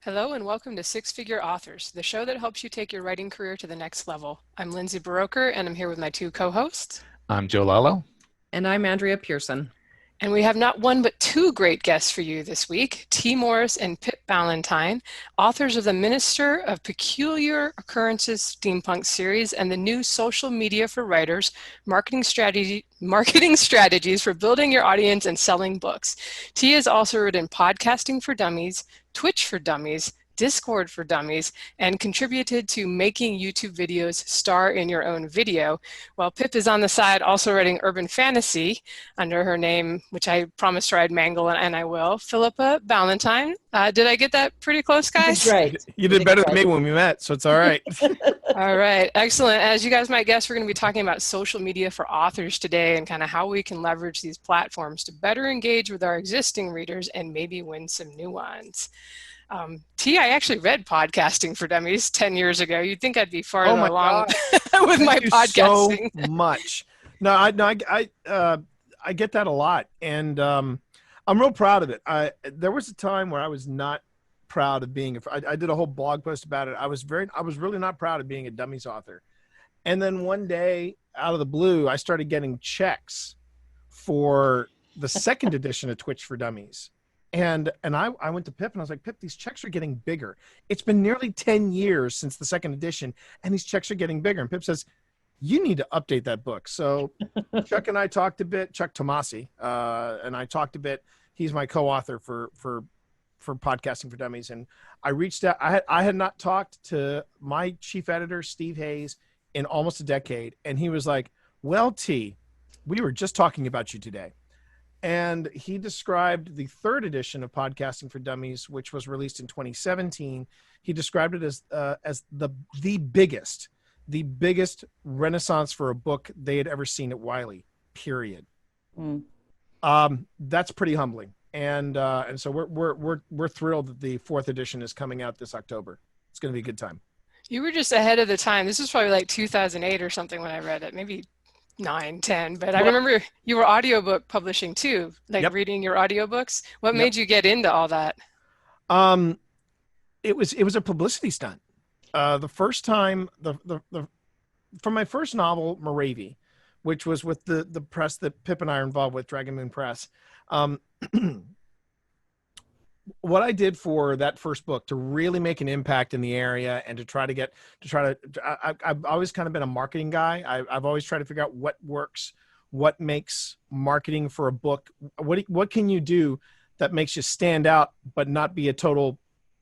Hello and welcome to Six Figure Authors, the show that helps you take your writing career to the next level. I'm Lindsay Baroker and I'm here with my two co-hosts. I'm Joe Lalo. And I'm Andrea Pearson. And we have not one but two great guests for you this week, T. Morris and Pip Ballantine, authors of the Minister of Peculiar Occurrences Steampunk series and the new Social Media for Writers, Marketing Strategies for Building Your Audience and Selling Books. T has also written Podcasting for Dummies, Twitch for Dummies, Discord for Dummies, and contributed to Making YouTube Videos Star in Your Own Video, while Pip is on the side also writing urban fantasy under her name, which I promised her I'd mangle, and I will, Philippa Ballantine. Did I get that pretty close, guys? Great. You did better than me when we met, so it's all right. All right, excellent. As you guys might guess, we're going to be talking about social media for authors today and kind of how we can leverage these platforms to better engage with our existing readers and maybe win some new ones. T, I actually read Podcasting for Dummies 10 years ago. You'd think I'd be farther along with my podcasting. So much. No, I get that a lot, and I'm real proud of it. There was a time where I was not proud of being. I did a whole blog post about it. I was really not proud of being a Dummies author, and then one day, out of the blue, I started getting checks for the second edition of Twitch for Dummies. And I went to Pip and I was like, Pip, these checks are getting bigger. It's been nearly 10 years since the second edition and these checks are getting bigger. And Pip says, you need to update that book. So Chuck and I talked a bit, Chuck Tomasi, and I talked a bit. He's my co-author for Podcasting for Dummies. And I reached out. I had not talked to my chief editor, Steve Hayes, in almost a decade. And he was like, well, T, we were just talking about you today. And he described the third edition of Podcasting for Dummies, which was released in 2017. He described it as the biggest renaissance for a book they had ever seen at Wiley. Period. That's pretty humbling, and so we're thrilled that the fourth edition is coming out this October. It's going to be a good time. You were just ahead of the time. This was probably like 2008 or something when I read it. Maybe 9, 10, but I remember you were audiobook publishing too, like reading your audiobooks. What made you get into all that? It was a publicity stunt. The first time, from my first novel, Moravia, which was with the press that Pip and I are involved with, Dragon Moon Press. What I did for that first book to really make an impact in the area and I've always kind of been a marketing guy. I've always tried to figure out what works, what makes marketing for a book. What can you do that makes you stand out, but not be a total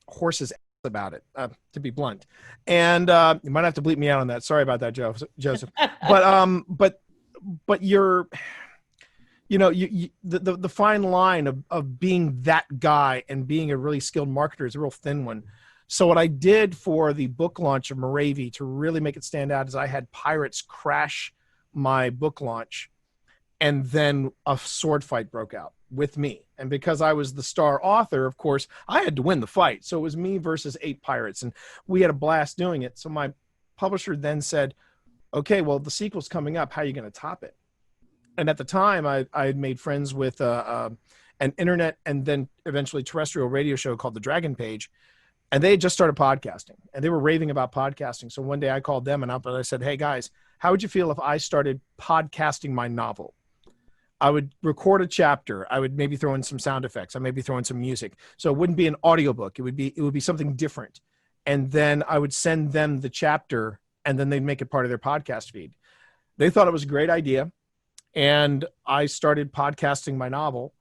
horse's ass about it, to be blunt. And you might have to bleep me out on that. Sorry about that, Joseph. But you're, the fine line of being that guy and being a really skilled marketer is a real thin one. So what I did for the book launch of Moravia to really make it stand out is I had pirates crash my book launch, and then a sword fight broke out with me. And because I was the star author, of course, I had to win the fight. So it was me versus 8 pirates, and we had a blast doing it. So my publisher then said, okay, well, the sequel's coming up. How are you going to top it? And at the time, I had made friends with an internet and then eventually terrestrial radio show called The Dragon Page. And they had just started podcasting. And they were raving about podcasting. So one day I called them and I said, hey, guys, how would you feel if I started podcasting my novel? I would record a chapter. I would maybe throw in some sound effects. I maybe throw in some music. So it wouldn't be an audiobook. It would be something different. And then I would send them the chapter, and then they'd make it part of their podcast feed. They thought it was a great idea. And I started podcasting my novel.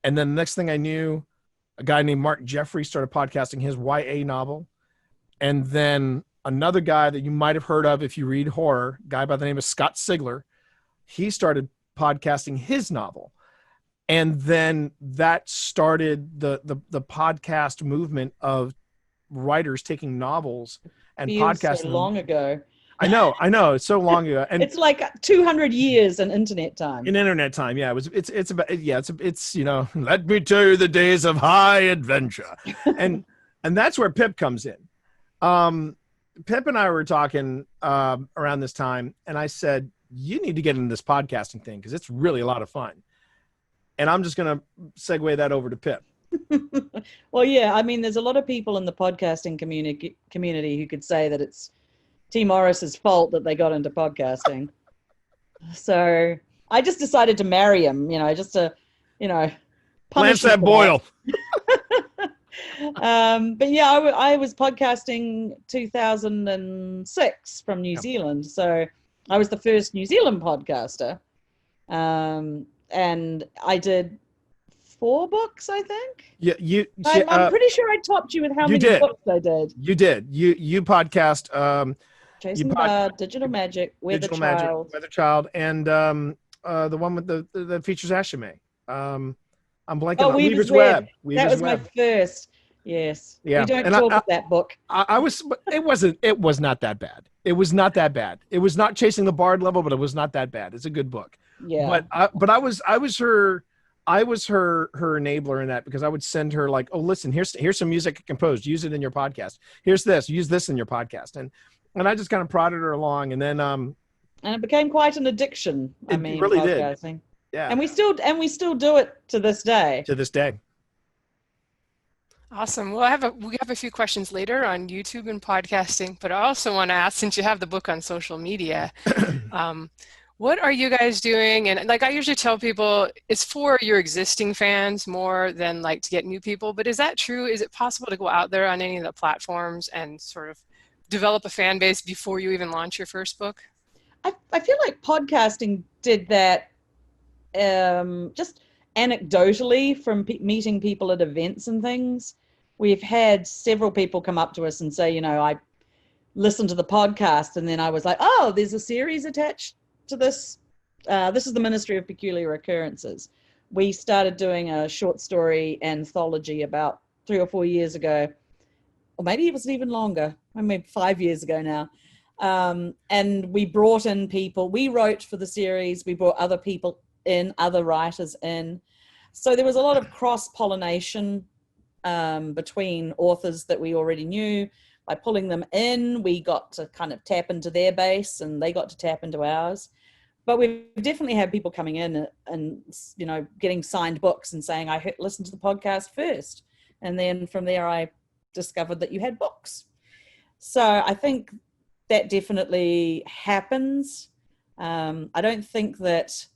And then the next thing I knew, a guy named Mark Jeffrey started podcasting his YA novel. And then another guy that you might have heard of if you read horror, a guy by the name of Scott Sigler, he started podcasting his novel. And then that started the podcast movement of writers taking novels and podcasting. So long ago. I know. It's so long ago, and it's like 200 years in internet time. In internet time, yeah. It's about let me tell you the days of high adventure, and that's where Pip comes in. Pip and I were talking around this time, and I said, you need to get into this podcasting thing because it's really a lot of fun. And I'm just going to segue that over to Pip. Well, yeah, I mean, there's a lot of people in the podcasting community who could say that it's T. Morris's fault that they got into podcasting. So I just decided to marry him, just to, Lance punish him that for boil. But yeah, I was podcasting 2006 from New Yeah. Zealand. So I was the first New Zealand podcaster. And I did 4 books, I think. Yeah, I'm pretty sure I topped you with how many did. books I did. You did. You podcast. Chasing the Bard, Digital Magic, Weather Child. Weather Child, and the one with the features Ashime. I'm blanking on Weaver's Web. That Weaver's was Web. my first. Yes. Yeah. We don't And talk about that book. it was not that bad. It was not that bad. It was not Chasing the Bard level, but it was not that bad. It's a good book. Yeah. But I was her enabler in that, because I would send her like, oh, listen, here's some music I composed. Use it in your podcast. Here's this. Use this in your podcast. And I just kind of prodded her along, and then and it became quite an addiction. It really did. Podcasting. Yeah. And we still do it to this day. To this day. Awesome. Well, we have a few questions later on YouTube and podcasting, but I also want to ask, since you have the book on social media, what are you guys doing? And like I usually tell people, it's for your existing fans more than like to get new people. But is that true? Is it possible to go out there on any of the platforms and sort of develop a fan base before you even launch your first book? I feel like podcasting did that just anecdotally from meeting people at events and things. We've had several people come up to us and say, I listened to the podcast, and then I was like, oh, there's a series attached to this. This is the Ministry of Peculiar Occurrences. We started doing a short story anthology about 3 or 4 years ago, or maybe it was even longer, maybe 5 years ago now. And we brought in people. We wrote for the series. We brought other people in, other writers in. So there was a lot of cross-pollination between authors that we already knew. By pulling them in, we got to kind of tap into their base, and they got to tap into ours. But we've definitely had people coming in and getting signed books and saying, I listened to the podcast first. And then from there, I discovered that you had books. So I think that definitely happens. I don't think that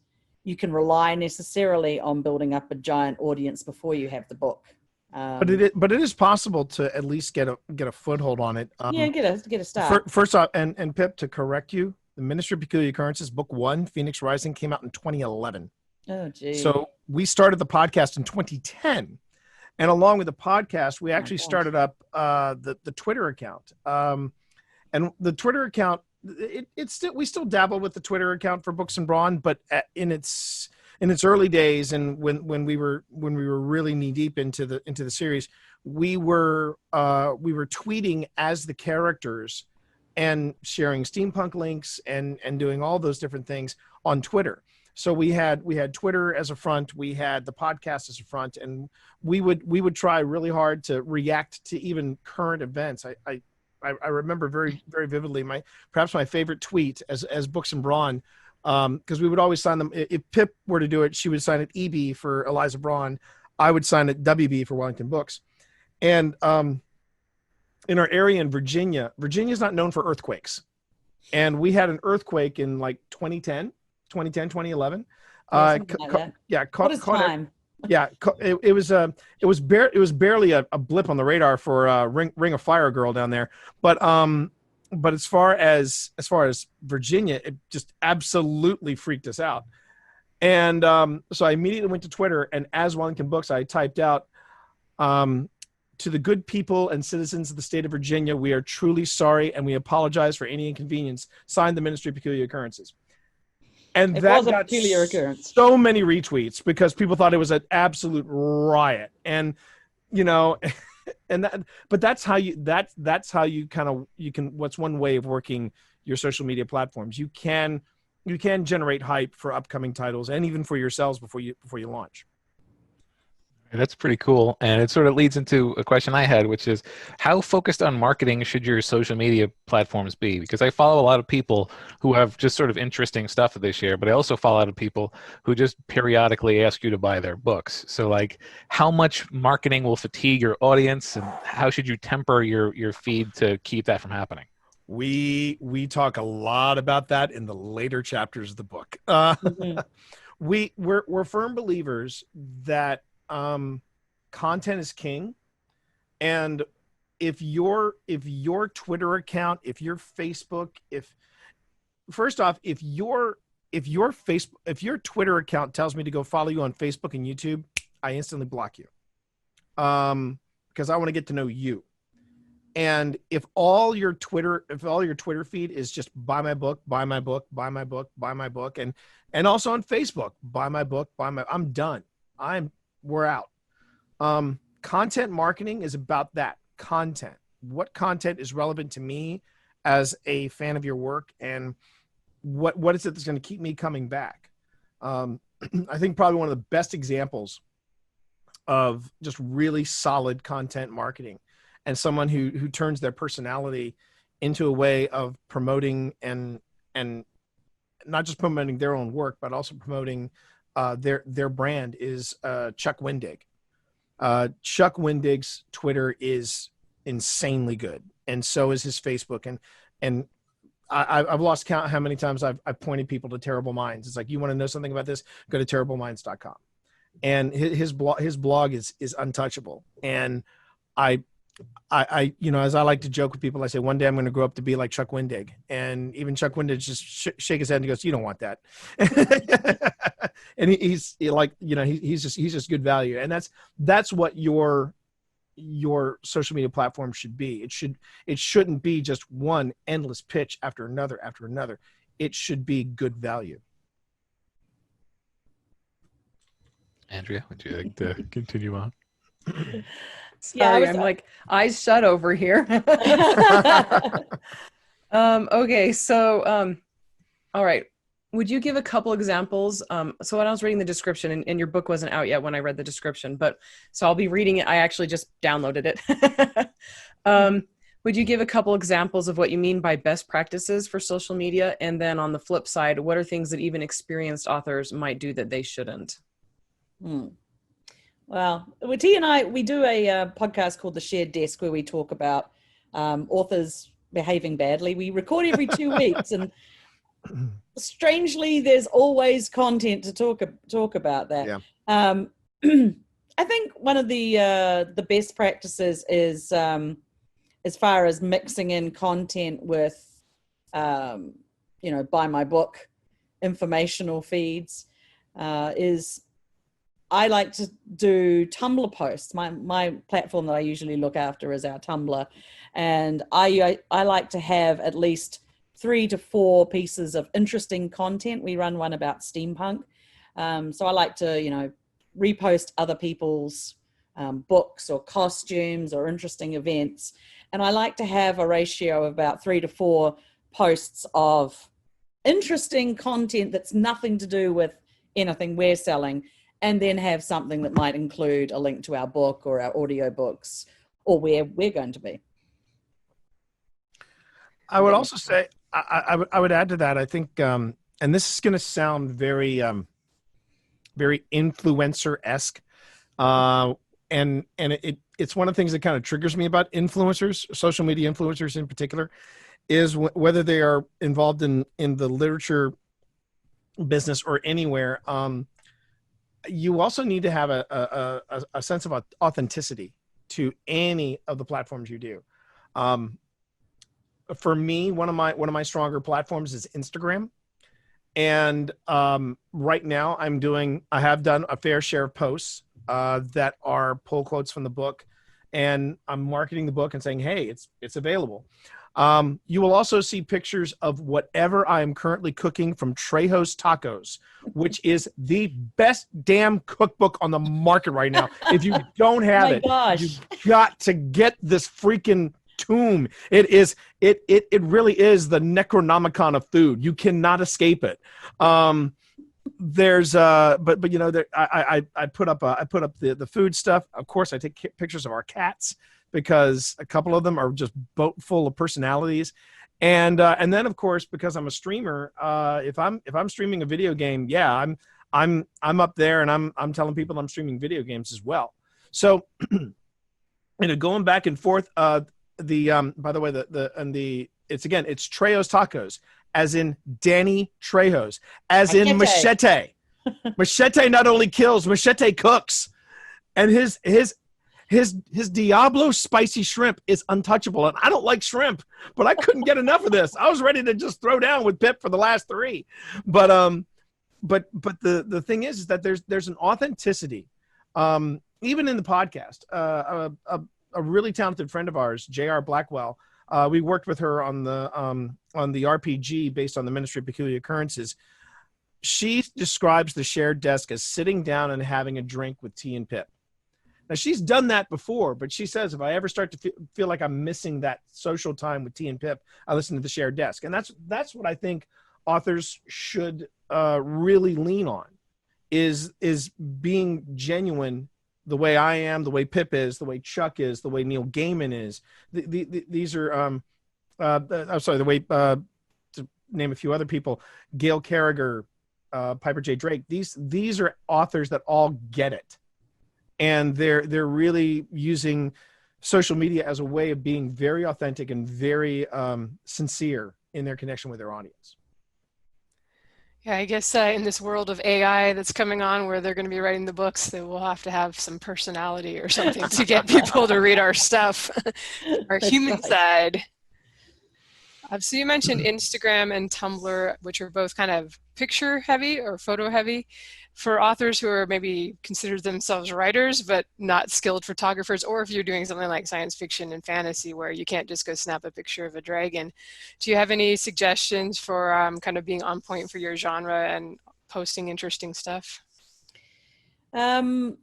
you can rely necessarily on building up a giant audience before you have the book. But it is possible to at least get a foothold on it. Get a start. First off, and Pip, to correct you, the Ministry of Peculiar Occurrences, Book 1, Phoenix Rising, came out in 2011. Oh, geez. So we started the podcast in 2010, and along with the podcast, we actually started up the Twitter account. And the Twitter account, we still dabble with the Twitter account for Books and Brawn, but in its early days, and when we were really knee deep into the series, we were tweeting as the characters and sharing steampunk links and doing all those different things on Twitter. So we had Twitter as a front, we had the podcast as a front, and we would try really hard to react to even current events. I remember very, very vividly perhaps my favorite tweet as Books and Brawn, because we would always sign them. If Pip were to do it, she would sign it EB for Eliza Braun. I would sign it WB for Wellington Books. And in our area in Virginia's not known for earthquakes. And we had an earthquake in like 2011. Yeah, it was barely a blip on the radar for Ring of Fire girl down there. But as far as Virginia, it just absolutely freaked us out. And so I immediately went to Twitter, and as Wellington Books, I typed out, to the good people and citizens of the state of Virginia, we are truly sorry, and we apologize for any inconvenience. Signed, the Ministry of Peculiar Occurrences. And that got peculiar occurrence. So many retweets because people thought it was an absolute riot. And, but that's how you can, what's one way of working your social media platforms. You can generate hype for upcoming titles and even for yourselves before you launch. That's pretty cool. And it sort of leads into a question I had, which is how focused on marketing should your social media platforms be? Because I follow a lot of people who have just sort of interesting stuff that they share, but I also follow a lot of people who just periodically ask you to buy their books. So like how much marketing will fatigue your audience, and how should you temper your feed to keep that from happening? We talk a lot about that in the later chapters of the book. Mhm. We're firm believers that content is king, and if your Twitter account, if your Facebook, if first off, if your Twitter account tells me to go follow you on Facebook and YouTube, I instantly block you, because I want to get to know you. And if all your Twitter feed is just buy my book, buy my book, buy my book, buy my book, and also on Facebook, buy my book, I'm done. We're out. Content marketing is about that content. What content is relevant to me as a fan of your work, and what is it that's going to keep me coming back? I think probably one of the best examples of just really solid content marketing, and someone who turns their personality into a way of promoting and not just promoting their own work, but also promoting their brand, is Chuck Wendig. Chuck Wendig's Twitter is insanely good, and so is his Facebook. And I've lost count how many times I've pointed people to Terrible Minds. It's like, you want to know something about this? Go to terribleminds.com. And his blog is untouchable. And I as I like to joke with people, I say one day I'm going to grow up to be like Chuck Wendig, and even Chuck Wendig just shake his head and he goes, "You don't want that." And he's just good value, and that's what your social media platform should be. It shouldn't be just one endless pitch after another. It should be good value. Andrea, would you like to continue on? Sorry, I'm like eyes shut over here. Okay, so all right. Would you give a couple examples? So when I was reading the description, and your book wasn't out yet when I read the description, but so I'll be reading it. I actually just downloaded it. Would you give a couple examples of what you mean by best practices for social media? And then on the flip side, what are things that even experienced authors might do that they shouldn't? Well, T and I, we do a podcast called The Shared Desk, where we talk about authors behaving badly. We record every 2 weeks, and strangely, there's always content to talk about that. Yeah. I think one of the best practices is, as far as mixing in content with, buy my book informational feeds, is I like to do Tumblr posts. My platform that I usually look after is our Tumblr, and I like to have at least 3 to 4 pieces of interesting content. We run one about steampunk, so I like to repost other people's books or costumes or interesting events, and I like to have a ratio of about 3 to 4 posts of interesting content that's nothing to do with anything we're selling, and then have something that might include a link to our book or our audio books or where we're going to be. I would also say, I would add to that, I think, and this is going to sound very, very influencer-esque, and it's one of the things that kind of triggers me about influencers, social media influencers in particular, is whether they are involved in the literature business or anywhere. You also need to have a sense of authenticity to any of the platforms you do. For me, one of my stronger platforms is Instagram, and right now I have done a fair share of posts that are pull quotes from the book, and I'm marketing the book and saying, hey, it's available. You will also see pictures of whatever I am currently cooking from Trejo's Tacos, which is the best damn cookbook on the market right now. If you don't have it, you've got to get this freaking tomb. It really is the Necronomicon of food. You cannot escape it. there's but you know, there I put up the food stuff. Of course, I take pictures of our cats because a couple of them are just boat full of personalities. And then of course, because I'm a streamer, if I'm streaming a video game, yeah, I'm up there and I'm telling people I'm streaming video games as well. So you know, going back and forth, by the way, it's Trejo's Tacos, as in Danny Trejo's, as in Machete. Machete not only kills, Machete cooks. And his Diablo spicy shrimp is untouchable. And I don't like shrimp, but I couldn't get enough of this. I was ready to just throw down with Pip for the last 3. But the thing is that there's an authenticity, even in the podcast. A really talented friend of ours, J.R. Blackwell, we worked with her on the RPG based on the Ministry of Peculiar Occurrences. She describes the shared desk as sitting down and having a drink with T and Pip. Now, she's done that before, but she says, if I ever start to feel like I'm missing that social time with T and Pip, I listen to the shared desk. And that's what I think authors should really lean on, is being genuine, the way I am, the way Pip is, the way Chuck is, the way Neil Gaiman is. These are, I'm sorry, the way, to name a few other people, Gail Carriger, Piper J. Drake. These are authors that all get it. And they're really using social media as a way of being very authentic and very sincere in their connection with their audience. Yeah, I guess in this world of AI that's coming on, where they're going to be writing the books, they will have to have some personality or something to get people to read our stuff, our human side. So you mentioned Instagram and Tumblr, which are both kind of picture heavy or photo heavy. For authors who are maybe consider themselves writers but not skilled photographers, or if you're doing something like science fiction and fantasy where you can't just go snap a picture of a dragon, do you have any suggestions for kind of being on point for your genre and posting interesting stuff? Well,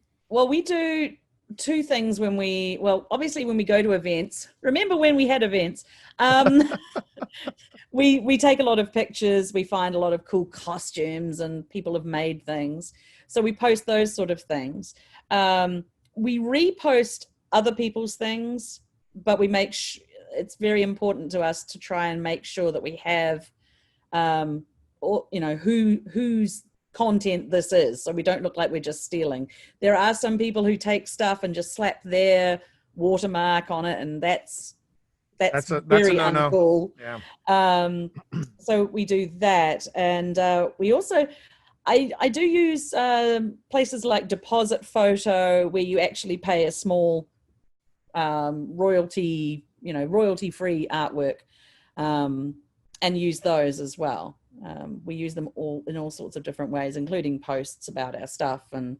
we do 2 things obviously when we go to events. Remember when we had events? We take a lot of pictures. We find a lot of cool costumes and people have made things. So we post those sort of things. We repost other people's things, but we make it's very important to us to try and make sure that we have, whose content this is, so we don't look like we're just stealing. There are some people who take stuff and just slap their watermark on it, and that's very uncool. Yeah. So we do that, and we also, I do use places like Deposit Photo, where you actually pay a small royalty-free artwork, and use those as well. We use them in all sorts of different ways, including posts about our stuff, and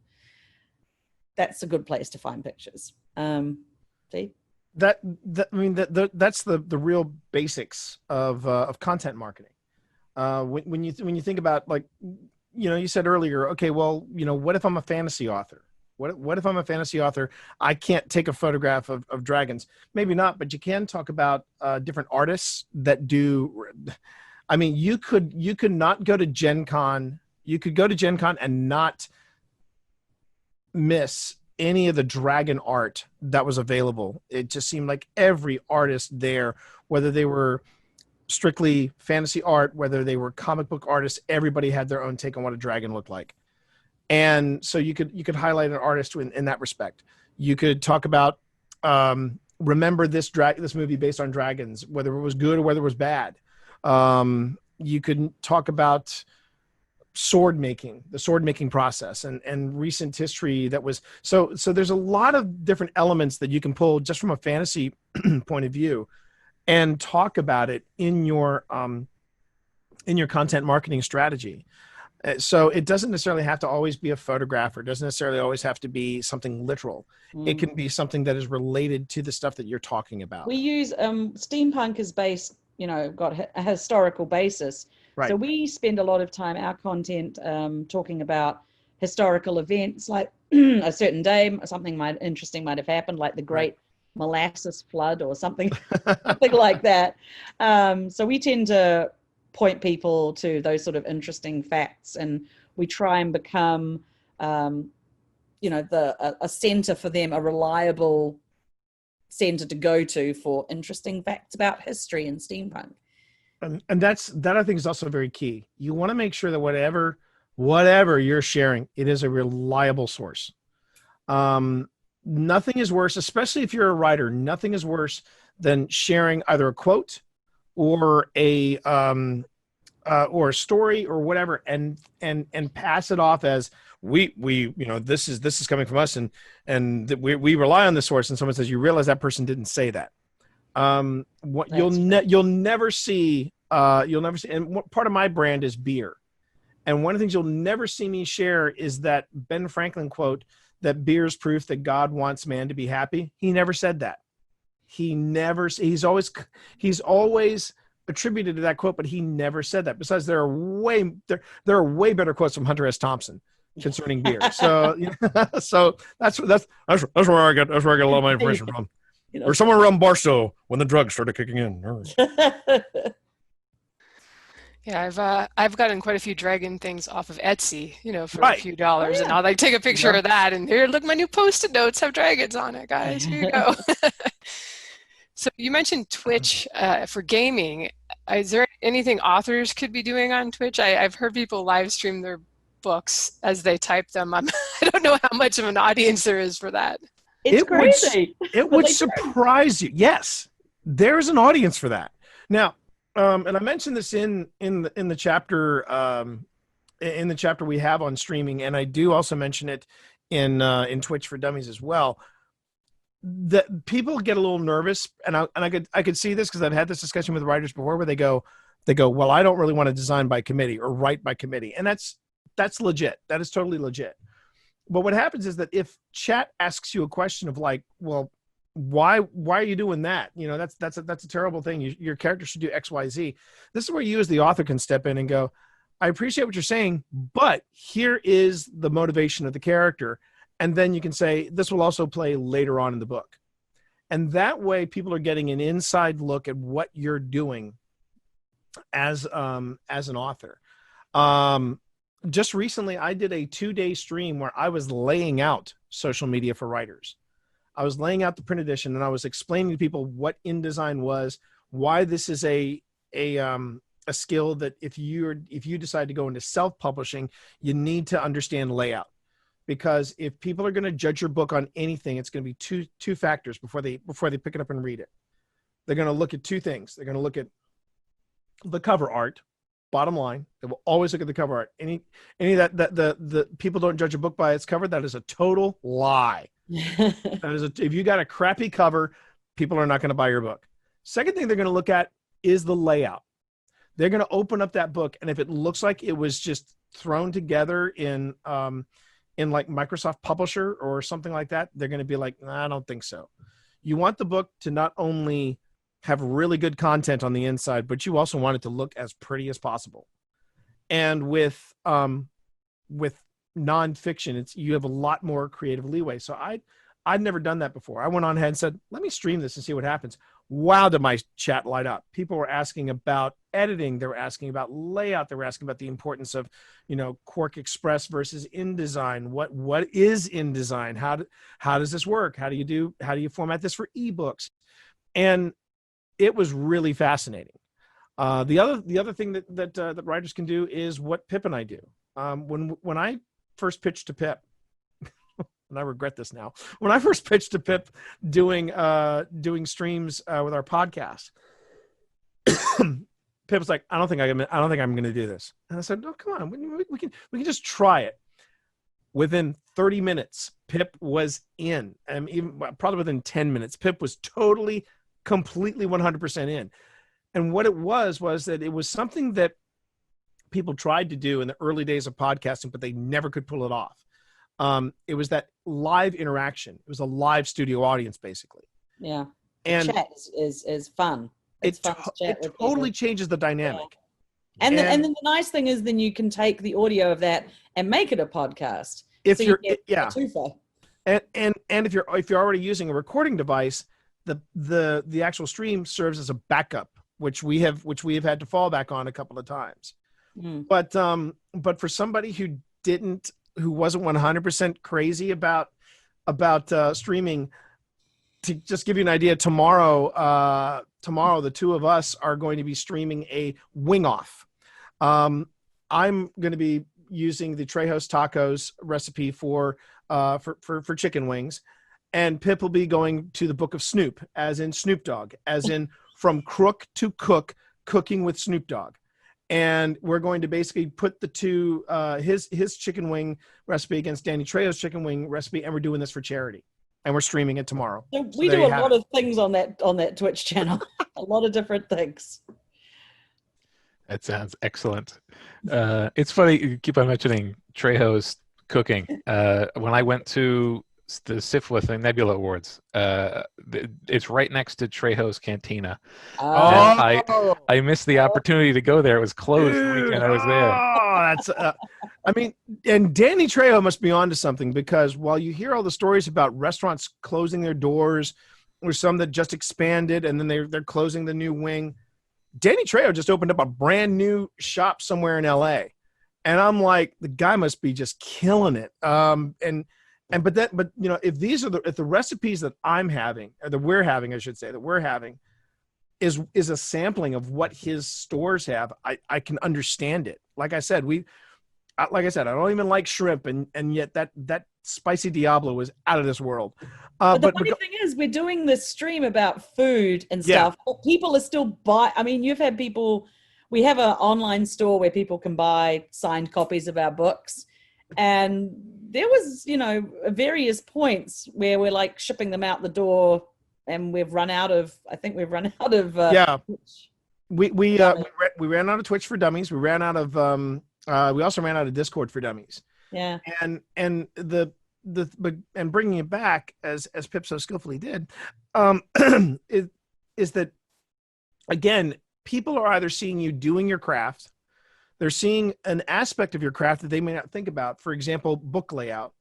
that's a good place to find pictures. See? That's the real basics of content marketing. When you think about, like, you said earlier, okay, well, what if I'm a fantasy author? What if I'm a fantasy author? I can't take a photograph of dragons. Maybe not, but you can talk about different artists that do. I mean, you could not go to Gen Con. You could go to Gen Con and not miss any of the dragon art that was available. It just seemed like every artist there, whether they were strictly fantasy art, whether they were comic book artists, everybody had their own take on what a dragon looked like. And so you could highlight an artist in that respect. You could talk about remember this movie based on dragons, whether it was good or whether it was bad. You could talk about the sword making process and recent history that was so there's a lot of different elements that you can pull just from a fantasy point of view and talk about it in your content marketing strategy. So it doesn't necessarily have to always be a photograph, or doesn't necessarily always have to be something literal. It can be something that is related to the stuff that you're talking about. We use steampunk is based, got a historical basis. Right. So we spend a lot of time, our content, talking about historical events, like a certain day, something interesting might have happened, like the Great Molasses Flood or something, something like that. So we tend to point people to those sort of interesting facts, and we try and become, a center for them, a reliable center to go to for interesting facts about history and steampunk. And that I think is also very key. You want to make sure that whatever you're sharing, it is a reliable source. Nothing is worse, especially if you're a writer, nothing is worse than sharing either a quote or a story or whatever, and pass it off as we this is coming from us, and we rely on this source, and someone says, you realize that person didn't say that. You'll never see, and part of my brand is beer. And one of the things you'll never see me share is that Ben Franklin quote, that beer's proof that God wants man to be happy. He never said that. He's always attributed to that quote, but he never said that. Besides, there are way better quotes from Hunter S. Thompson concerning beer. So, so that's where I get a lot of my information from. Or somewhere around Barstow when the drugs started kicking in. Yeah, I've gotten quite a few dragon things off of Etsy, for a few dollars, and I'll take a picture of that, and here, look, my new Post-it notes have dragons on it, guys. Here you go. So you mentioned Twitch for gaming. Is there anything authors could be doing on Twitch? I've heard people live stream their books as they type them. I don't know how much of an audience there is for that. It's crazy. It would surprise you. Yes, there's an audience for that. Now, and I mentioned this in the chapter we have on streaming, and I do also mention it in Twitch for Dummies as well. That people get a little nervous, and I could see this because I've had this discussion with writers before, where they go, well, I don't really want to design by committee or write by committee, and that's legit. That is totally legit. But what happens is that if chat asks you a question of like, well, why are you doing that? That's a terrible thing. Your character should do X, Y, Z. This is where you as the author can step in and go, I appreciate what you're saying, but here is the motivation of the character. And then you can say, this will also play later on in the book. And that way people are getting an inside look at what you're doing as an author. Just recently, I did a 2-day stream where I was laying out social media for writers. I was laying out the print edition, and I was explaining to people what InDesign was, why this is a skill that if you decide to go into self-publishing, you need to understand layout. Because if people are going to judge your book on anything, it's going to be two factors before they pick it up and read it. They're going to look at two things. They're going to look at the cover art. Bottom line, they will always look at the cover art. Any that the people don't judge a book by its cover. That is a total lie. If you got a crappy cover, people are not going to buy your book. Second thing they're going to look at is the layout. They're going to open up that book, and if it looks like it was just thrown together in like Microsoft Publisher or something like that, they're going to be like, nah, I don't think so. You want the book to not only have really good content on the inside, but you also want it to look as pretty as possible. And with nonfiction, you have a lot more creative leeway. So I'd never done that before. I went on ahead and said, let me stream this and see what happens. Wow, did my chat light up. People were asking about editing. They were asking about layout. They were asking about the importance of, Quark Express versus InDesign. What is InDesign? How does this work? How do you format this for ebooks? And it was really fascinating. The other thing that writers can do is what Pip and I do. When I first pitched to Pip, and I regret this now. When I first pitched to Pip doing streams with our podcast, Pip was like, I don't think I'm going to do this. And I said, no, come on, we can just try it. Within 30 minutes, Pip was in, and even probably within 10 minutes, Pip was totally, completely 100% in. And what it was that it was something that people tried to do in the early days of podcasting, but they never could pull it off. It was that live interaction. It was a live studio audience, basically. Yeah. And chat is fun. It's fun to chat with totally people. Changes the dynamic. Yeah. And then the nice thing is then you can take the audio of that and make it a podcast. If so you're, you get yeah. a twofer. And if you're already using a recording device, the actual stream serves as a backup, which we have had to fall back on a couple of times. Mm. But for somebody who wasn't 100% crazy about streaming, to just give you an idea, tomorrow the two of us are going to be streaming a wing off. I'm going to be using the Trejo's Tacos recipe for chicken wings, and Pip will be going to the Book of Snoop, as in Snoop Dogg, as in from crook to cook, cooking with Snoop Dogg. And we're going to basically put the two, his chicken wing recipe against Danny Trejo's chicken wing recipe, and we're doing this for charity. And we're streaming it tomorrow. So we do a lot of things on that Twitch channel, a lot of different things. That sounds excellent. It's funny you keep on mentioning Trejo's cooking. When I went to the SFA thing, Nebula Awards, it's right next to Trejo's Cantina. I missed the opportunity to go there. It was closed the weekend I was there. Oh, that's I mean, and Danny Trejo must be onto something, because while you hear all the stories about restaurants closing their doors, or some that just expanded and then they're closing the new wing, Danny Trejo just opened up a brand new shop somewhere in LA. And I'm like, the guy must be just killing it. But you know, if the recipes that I'm having, or that we're having, I should say, that we're having is a sampling of what his stores have, I can understand it. Like I said, I don't even like shrimp, and yet that spicy Diablo was out of this world. But the funny thing is, we're doing this stream about food and stuff. Yeah. People are still I mean, you've had people. We have an online store where people can buy signed copies of our books, and there was, you know, various points where we're like shipping them out the door, and we've run out of. I think we've run out of. We ran out of Twitch for Dummies. We ran out of. We also ran out of Discord for Dummies. Yeah. And bringing it back, as Pip so skillfully did, is that, again, people are either seeing you doing your craft, they're seeing an aspect of your craft that they may not think about, for example, book layout,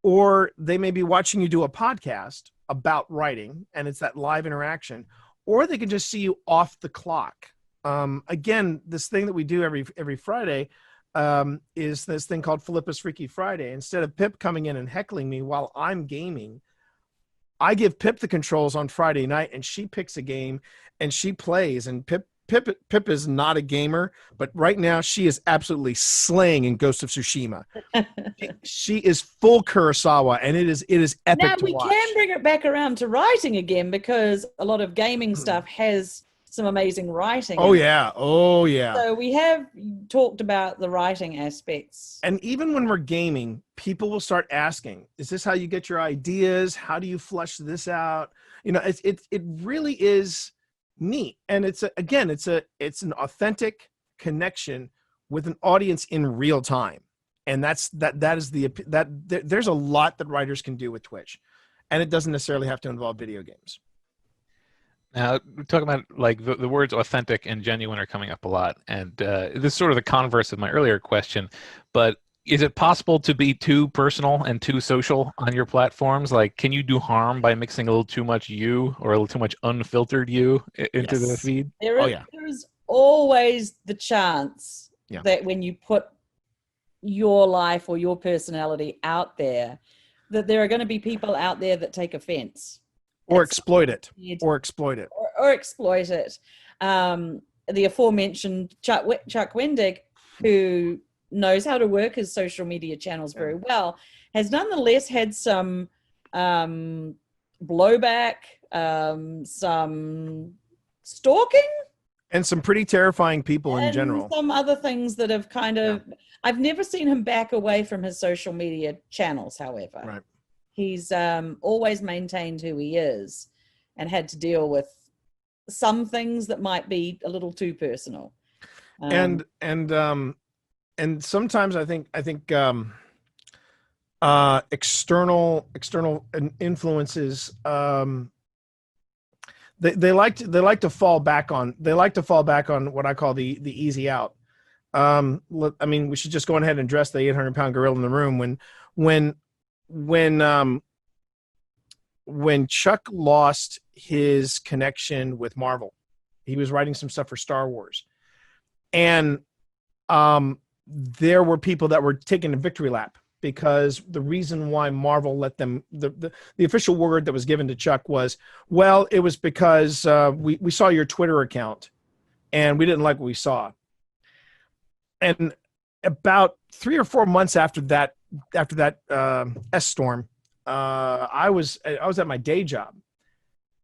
or they may be watching you do a podcast about writing, and it's that live interaction, or they can just see you off the clock. Again, this thing that we do every Friday is this thing called Philippa's Freaky Friday. Instead of Pip coming in and heckling me while I'm gaming, I give Pip the controls on Friday night, and she picks a game and she plays. And Pip is not a gamer, but right now she is absolutely slaying in Ghost of Tsushima. she is full Kurosawa, and it is epic now to watch. Now we can bring it back around to writing again, because a lot of gaming stuff has some amazing writing. Oh yeah. So we have talked about the writing aspects. And even when we're gaming, people will start asking, is this how you get your ideas? How do you flesh this out? You know, it really is neat. And it's an authentic connection with an audience in real time. And there's a lot that writers can do with Twitch, and it doesn't necessarily have to involve video games. Now, we're talking about, like, the words authentic and genuine are coming up a lot. And this is sort of the converse of my earlier question. But is it possible to be too personal and too social on your platforms? Like, can you do harm by mixing a little too much you, or a little too much unfiltered you into the feed? There is always the chance that when you put your life or your personality out there, that there are going to be people out there that take offense. Or exploit it. Or exploit it. The aforementioned Chuck Wendig, who knows how to work his social media channels very well, has nonetheless had some blowback, some stalking. And some pretty terrifying people in general. Some other things that have kind of... Yeah. I've never seen him back away from his social media channels, however. Right. He's always maintained who he is, and had to deal with some things that might be a little too personal. And sometimes I think external influences, they like to fall back on what I call the easy out. I mean, we should just go ahead and address the 800-pound gorilla in the room. When Chuck lost his connection with Marvel, he was writing some stuff for Star Wars, and there were people that were taking a victory lap, because the reason why Marvel let them, the official word that was given to Chuck was, well, it was because we saw your Twitter account and we didn't like what we saw. And about 3 or 4 months after that S storm, I was at my day job,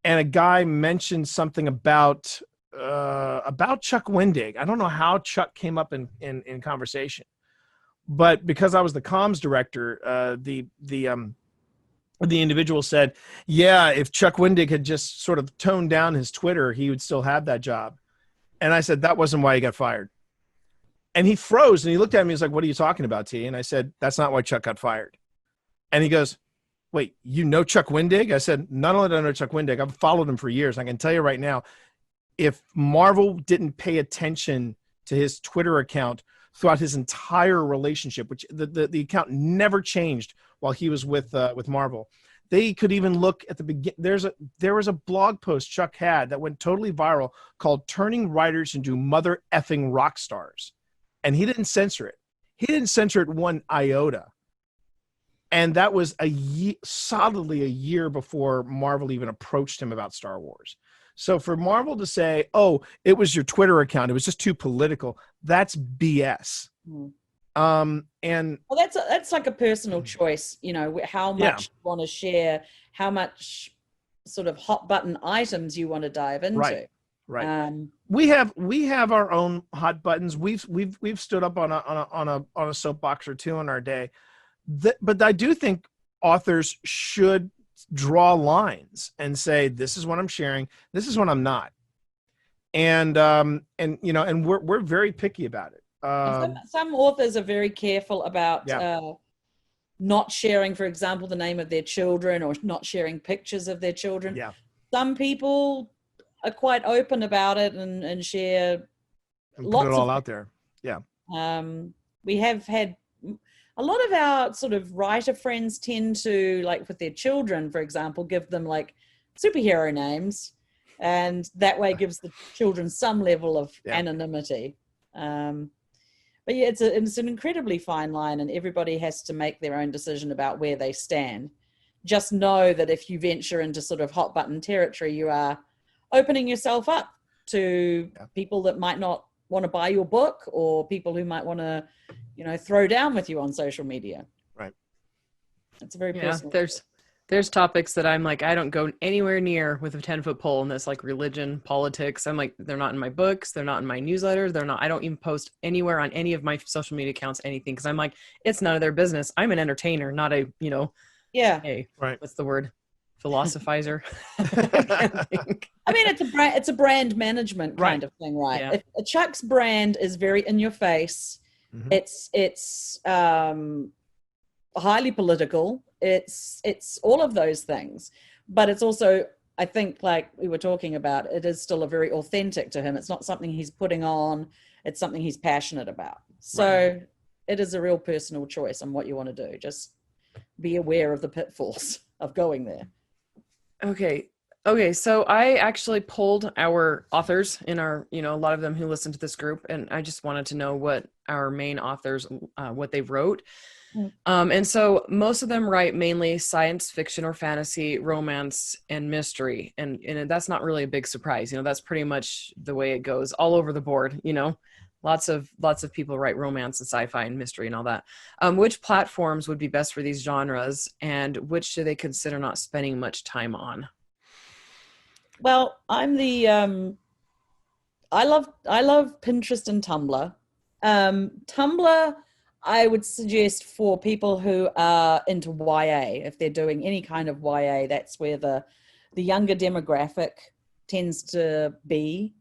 and a guy mentioned something about Chuck Wendig. I don't know how Chuck came up in conversation, but because I was the comms director, the individual said, yeah, if Chuck Wendig had just sort of toned down his Twitter, he would still have that job. And I said, that wasn't why he got fired. And he froze and he looked at me. He's like, what are you talking about, T? And I said, that's not why Chuck got fired. And he goes, wait, you know Chuck Wendig? I said, not only do I know Chuck Wendig, I've followed him for years. I can tell you right now, if Marvel didn't pay attention to his Twitter account throughout his entire relationship, which the account never changed while he was with Marvel, they could even look at the begin. There was a blog post Chuck had that went totally viral called "Turning Writers into Mother Effing Rock Stars," and he didn't censor it. He didn't censor it one iota. And that was solidly a year before Marvel even approached him about Star Wars. So for Marvel to say, oh, it was your Twitter account, it was just too political, that's BS. And well, that's like a personal choice, you know, how much you want to share, how much sort of hot button items you want to dive into. Right. We have our own hot buttons. We've stood up on a soapbox or two in our day. But I do think authors should draw lines and say, this is what I'm sharing, this is what I'm not. And you know, and we're very picky about it. Some authors are very careful about not sharing, for example, the name of their children, or not sharing pictures of their children. Yeah. Some people are quite open about it and share and put it all out there. Yeah. We have had a lot of our sort of writer friends tend to, like with their children, for example, give them like superhero names, and that way gives the children some level of anonymity. But yeah, it's an incredibly fine line, and everybody has to make their own decision about where they stand. Just know that if you venture into sort of hot button territory, you are opening yourself up to people that might not want to buy your book, or people who might want to, you know, throw down with you on social media. Right. It's a very personal. There's topics that I'm like, I don't go anywhere near with a 10-foot pole, and that's like religion, politics. I'm like, they're not in my books, they're not in my newsletters, I don't even post anywhere on any of my social media accounts, anything, because I'm like, it's none of their business. I'm an entertainer, not a, you know, what's the word? Philosophizer. I mean, it's a brand management kind of thing, right? Yeah. If Chuck's brand is very in your face. Mm-hmm. It's highly political. It's all of those things, but it's also, I think, like we were talking about, it is still a very authentic to him. It's not something he's putting on. It's something he's passionate about. So it is a real personal choice on what you want to do. Just be aware of the pitfalls of going there. Okay, so I actually polled our authors in our, you know, a lot of them who listen to this group, and I just wanted to know what our main authors, what they wrote. And so most of them write mainly science fiction or fantasy, romance, and mystery. And that's not really a big surprise. You know, that's pretty much the way it goes all over the board. You know, lots of people write romance and sci-fi and mystery and all that. Which platforms would be best for these genres, and which do they consider not spending much time on? Well, I'm the I love Pinterest and Tumblr. Tumblr, I would suggest for people who are into YA. If they're doing any kind of YA, that's where the younger demographic tends to be.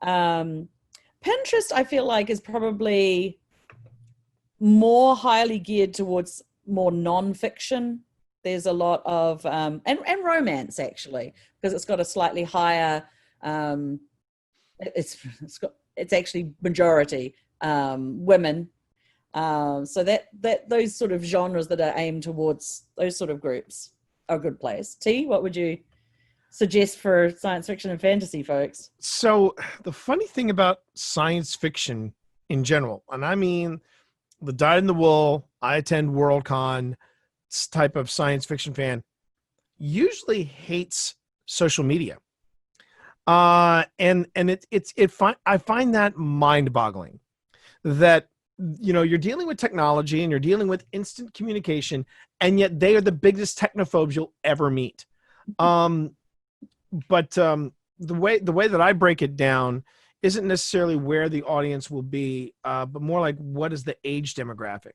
Pinterest, I feel like, is probably more highly geared towards more non-fiction. There's a lot of and romance, actually, because it's got a slightly higher it's actually majority women, so that those sort of genres that are aimed towards those sort of groups are a good place. T, what would you suggest for science fiction and fantasy folks? So the funny thing about science fiction in general, and I mean the dyed-in-the-wool, I attend Worldcon type of science fiction fan, usually hates social media. And I find that mind-boggling that, you know, you're dealing with technology and you're dealing with instant communication, and yet they are the biggest technophobes you'll ever meet. But the way that I break it down isn't necessarily where the audience will be, but more like what is the age demographic.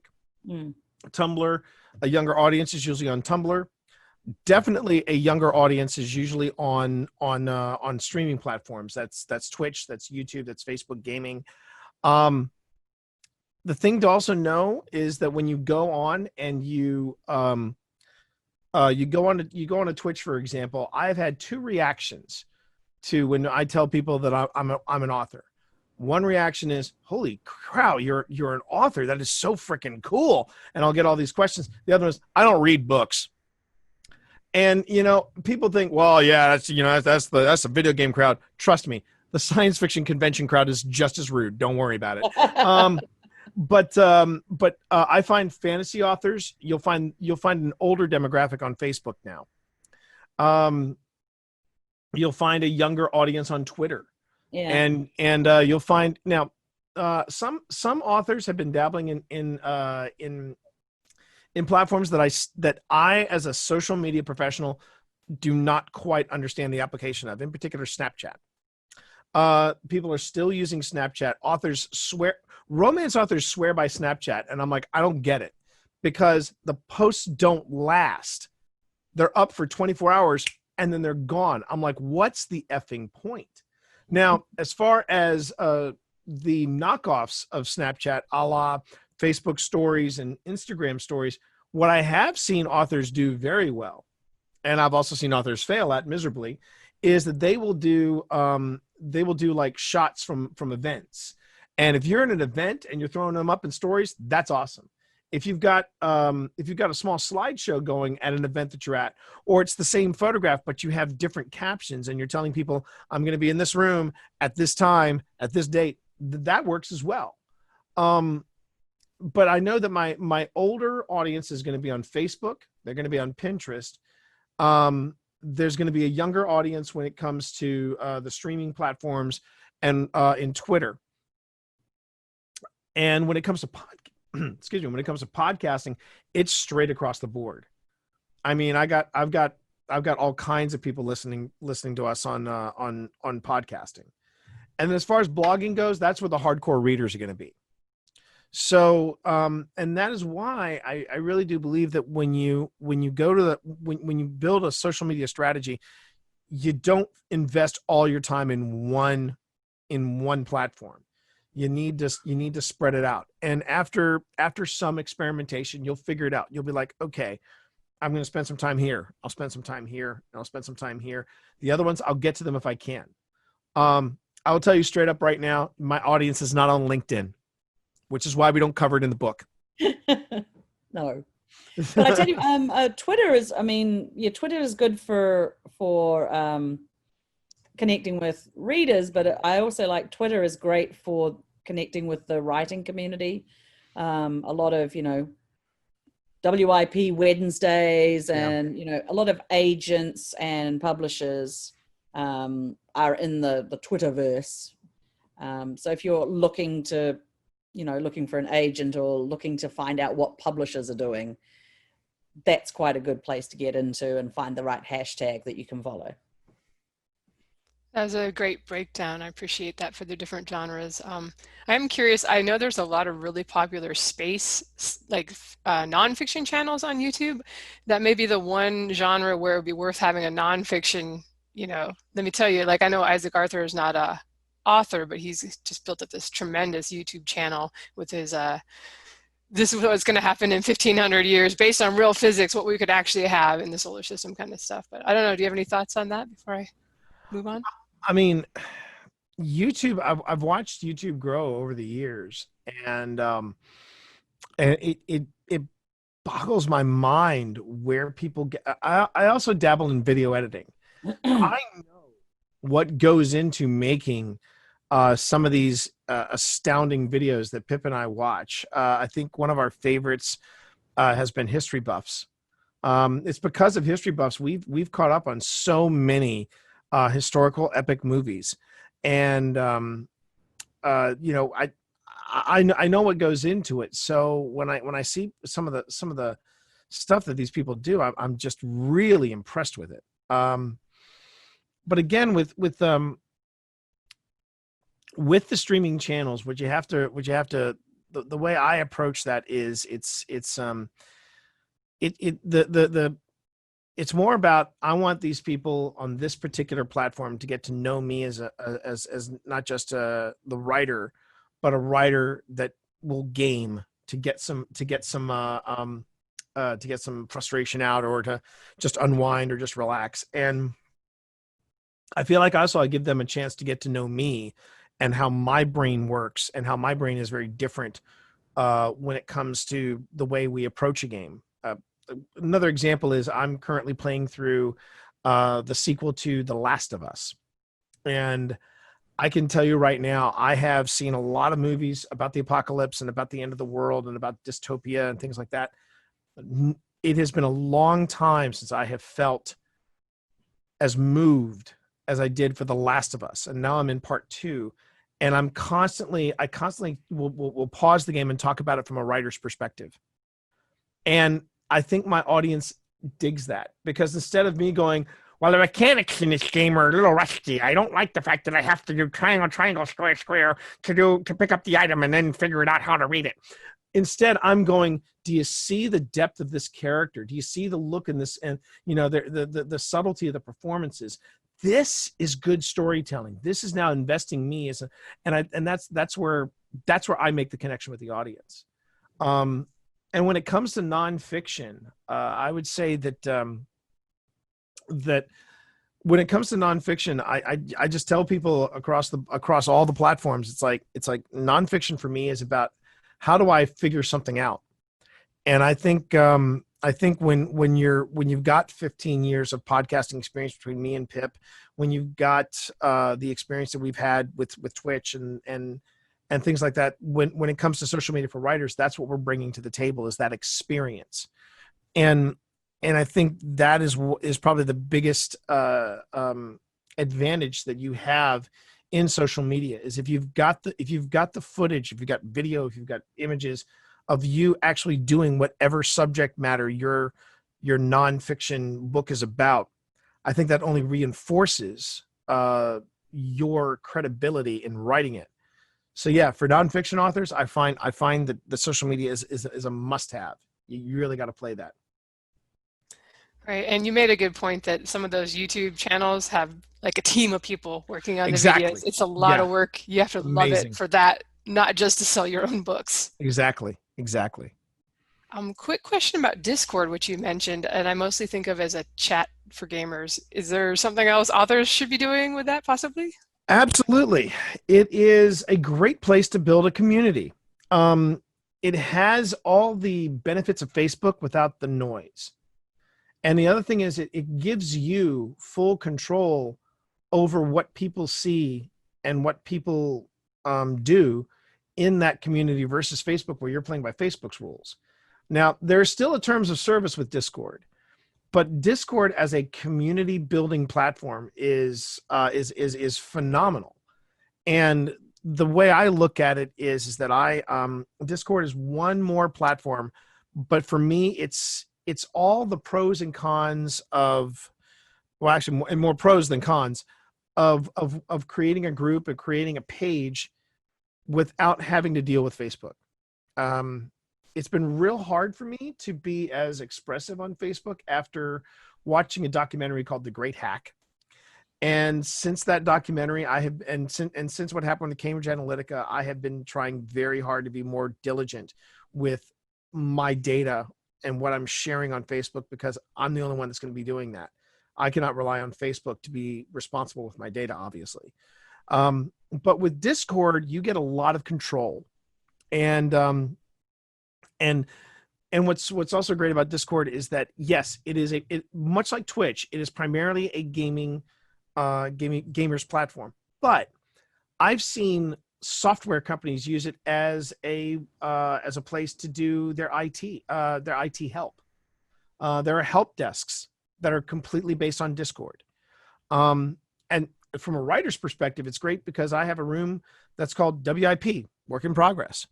Tumblr, a younger audience is usually on Tumblr. Definitely a younger audience is usually on streaming platforms. That's Twitch, that's YouTube, that's Facebook gaming. The thing to also know is that when you go on and you go on to Twitch, for example, I've had 2 reactions to when I tell people that I'm an author. One reaction is, "Holy cow, you're an author. That is so freaking cool." And I'll get all these questions. The other one is, "I don't read books." And, you know, people think, well, yeah, that's the video game crowd. Trust me, the science fiction convention crowd is just as rude. Don't worry about it. But I find fantasy authors, you'll find an older demographic on Facebook now. You'll find a younger audience on Twitter. Yeah. And you'll find now some authors have been dabbling in platforms that I as a social media professional do not quite understand the application of, in particular Snapchat. People are still using Snapchat. Romance authors swear by Snapchat, and I'm like, I don't get it, because the posts don't last. They're up for 24 hours and then they're gone. I'm like, what's the effing point? Now, as far as the knockoffs of Snapchat, a la Facebook stories and Instagram stories, what I have seen authors do very well, and I've also seen authors fail at miserably, is that they will do like shots from events. And if you're in an event and you're throwing them up in stories, that's awesome. If you've got a small slideshow going at an event that you're at, or it's the same photograph but you have different captions and you're telling people, I'm going to be in this room at this time at this date, that works as well. But I know that my older audience is going to be on Facebook. They're going to be on Pinterest. There's going to be a younger audience when it comes to the streaming platforms and in Twitter. And when it comes to when it comes to podcasting, it's straight across the board. I mean, I've got all kinds of people listening to us on podcasting. And as far as blogging goes, that's where the hardcore readers are going to be. So, and that is why I really do believe that when you build a social media strategy, you don't invest all your time in one platform. You need to spread it out. And after some experimentation, you'll figure it out. You'll be like, okay, I'm going to spend some time here. I'll spend some time here. And I'll spend some time here. The other ones, I'll get to them if I can. I will tell you straight up right now, my audience is not on LinkedIn, which is why we don't cover it in the book. No. But I tell you, Twitter is good for connecting with readers, but I also like Twitter is great for connecting with the writing community. A lot of, WIP Wednesdays and, a lot of agents and publishers are in the Twitterverse. So if you're looking for an agent or looking to find out what publishers are doing, that's quite a good place to get into and find the right hashtag that you can follow. That was a great breakdown. I appreciate that for the different genres. I'm curious, I know there's a lot of really popular space, like nonfiction channels on YouTube. That may be the one genre where it would be worth having a nonfiction, let me tell you, like I know Isaac Arthur is not a author, but he's just built up this tremendous YouTube channel with his, this is what's going to happen in 1500 years based on real physics, what we could actually have in the solar system kind of stuff. But I don't know, do you have any thoughts on that before I move on? I mean, YouTube, I've watched YouTube grow over the years, and it boggles my mind where people get. I also dabble in video editing. I know what goes into making some of these astounding videos that Pip and I watch. I think one of our favorites has been History Buffs. It's because of History Buffs we've caught up on so many historical epic movies, and you know, I know what goes into it. So when I see some of the stuff that these people do, I'm just really impressed with it. But again, with the streaming channels, what you have to the way I approach that is it's more about, I want these people on this particular platform to get to know me as not just the writer, but a writer that will game to get some frustration out, or to just unwind or just relax. And I feel like also I give them a chance to get to know me and how my brain works, and how my brain is very different when it comes to the way we approach a game. Another example is I'm currently playing through the sequel to The Last of Us. And I can tell you right now, I have seen a lot of movies about the apocalypse and about the end of the world and about dystopia and things like that. It has been a long time since I have felt as moved as I did for The Last of Us. And now I'm in part 2, and I constantly will pause the game and talk about it from a writer's perspective. And I think my audience digs that, because instead of me going, well, the mechanics in this game are a little rusty, I don't like the fact that I have to do triangle, square to pick up the item and then figure out how to read it. Instead, I'm going, do you see the depth of this character? Do you see the look in this, and you know, the subtlety of the performances? This is good storytelling. This is now investing me as and that's where I make the connection with the audience. And when it comes to nonfiction, I would say that that when it comes to nonfiction, I just tell people across all the platforms, it's like nonfiction for me is about, how do I figure something out? And I think when you've got 15 years of podcasting experience between me and Pip, when you've got the experience that we've had with Twitch and things like that, when it comes to social media for writers, that's what we're bringing to the table, is that experience. And I think that is probably the biggest advantage that you have in social media, is if you've got the footage, if you've got video, if you've got images of you actually doing whatever subject matter your nonfiction book is about, I think that only reinforces your credibility in writing it. So yeah, for nonfiction authors, I find that the social media is a must-have. You really got to play that. Right, and you made a good point that some of those YouTube channels have like a team of people working on Exactly. the videos. It's a lot of work. You have to love Amazing. it for that, not just to sell your own books. Exactly. Quick question about Discord, which you mentioned, and I mostly think of as a chat for gamers. Is there something else authors should be doing with that, possibly? Absolutely. It is a great place to build a community. It has all the benefits of Facebook without the noise. And the other thing is it gives you full control over what people see and what people do in that community versus Facebook, where you're playing by Facebook's rules. Now, there's still a terms of service with Discord, but Discord as a community building platform is phenomenal. And the way I look at it is that Discord is one more platform, but for me, it's all the pros and cons of, well, actually, and more pros than cons of creating a group and creating a page without having to deal with Facebook. It's been real hard for me to be as expressive on Facebook after watching a documentary called The Great Hack. And since that documentary, since what happened with Cambridge Analytica, I have been trying very hard to be more diligent with my data and what I'm sharing on Facebook, because I'm the only one that's going to be doing that. I cannot rely on Facebook to be responsible with my data, obviously. But with Discord, you get a lot of control. And what's also great about Discord is that, yes, it is much like Twitch, it is primarily a gamers platform, but I've seen software companies use it as a place to do their IT help. There are help desks that are completely based on Discord. And from a writer's perspective, it's great because I have a room that's called WIP, work in progress.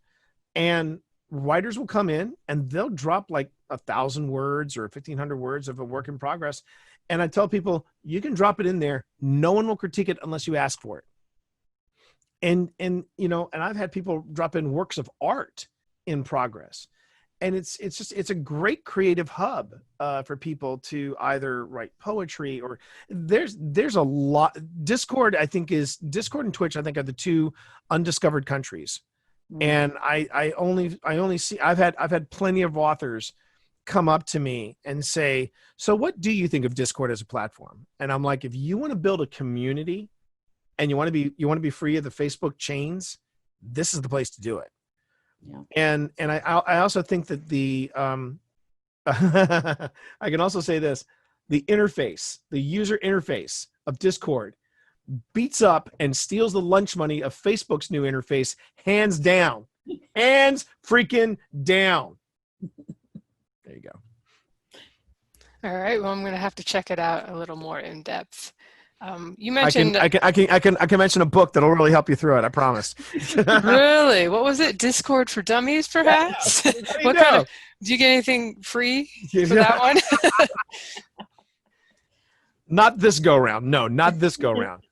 And writers will come in and they'll drop like 1,000 words or 1,500 words of a work in progress. And I tell people, you can drop it in there. No one will critique it unless you ask for it. And I've had people drop in works of art in progress. And it's a great creative hub for people to either write poetry or there's a lot. Discord and Twitch, I think, are the two undiscovered countries. And I only see, I've had plenty of authors come up to me and say, so what do you think of Discord as a platform? And I'm like, if you want to build a community and you want to be free of the Facebook chains, this is the place to do it. Yeah. And I also think that I can also say this, the user interface of Discord beats up and steals the lunch money of Facebook's new interface, hands down. Hands freaking down. There you go. All right. Well, I'm going to have to check it out a little more in depth. You mentioned I can mention a book that'll really help you through it. I promise. Really? What was it? Discord for Dummies, perhaps? Yeah. What kind of? Do you get anything free for that one? Not this go round. No, not this go round.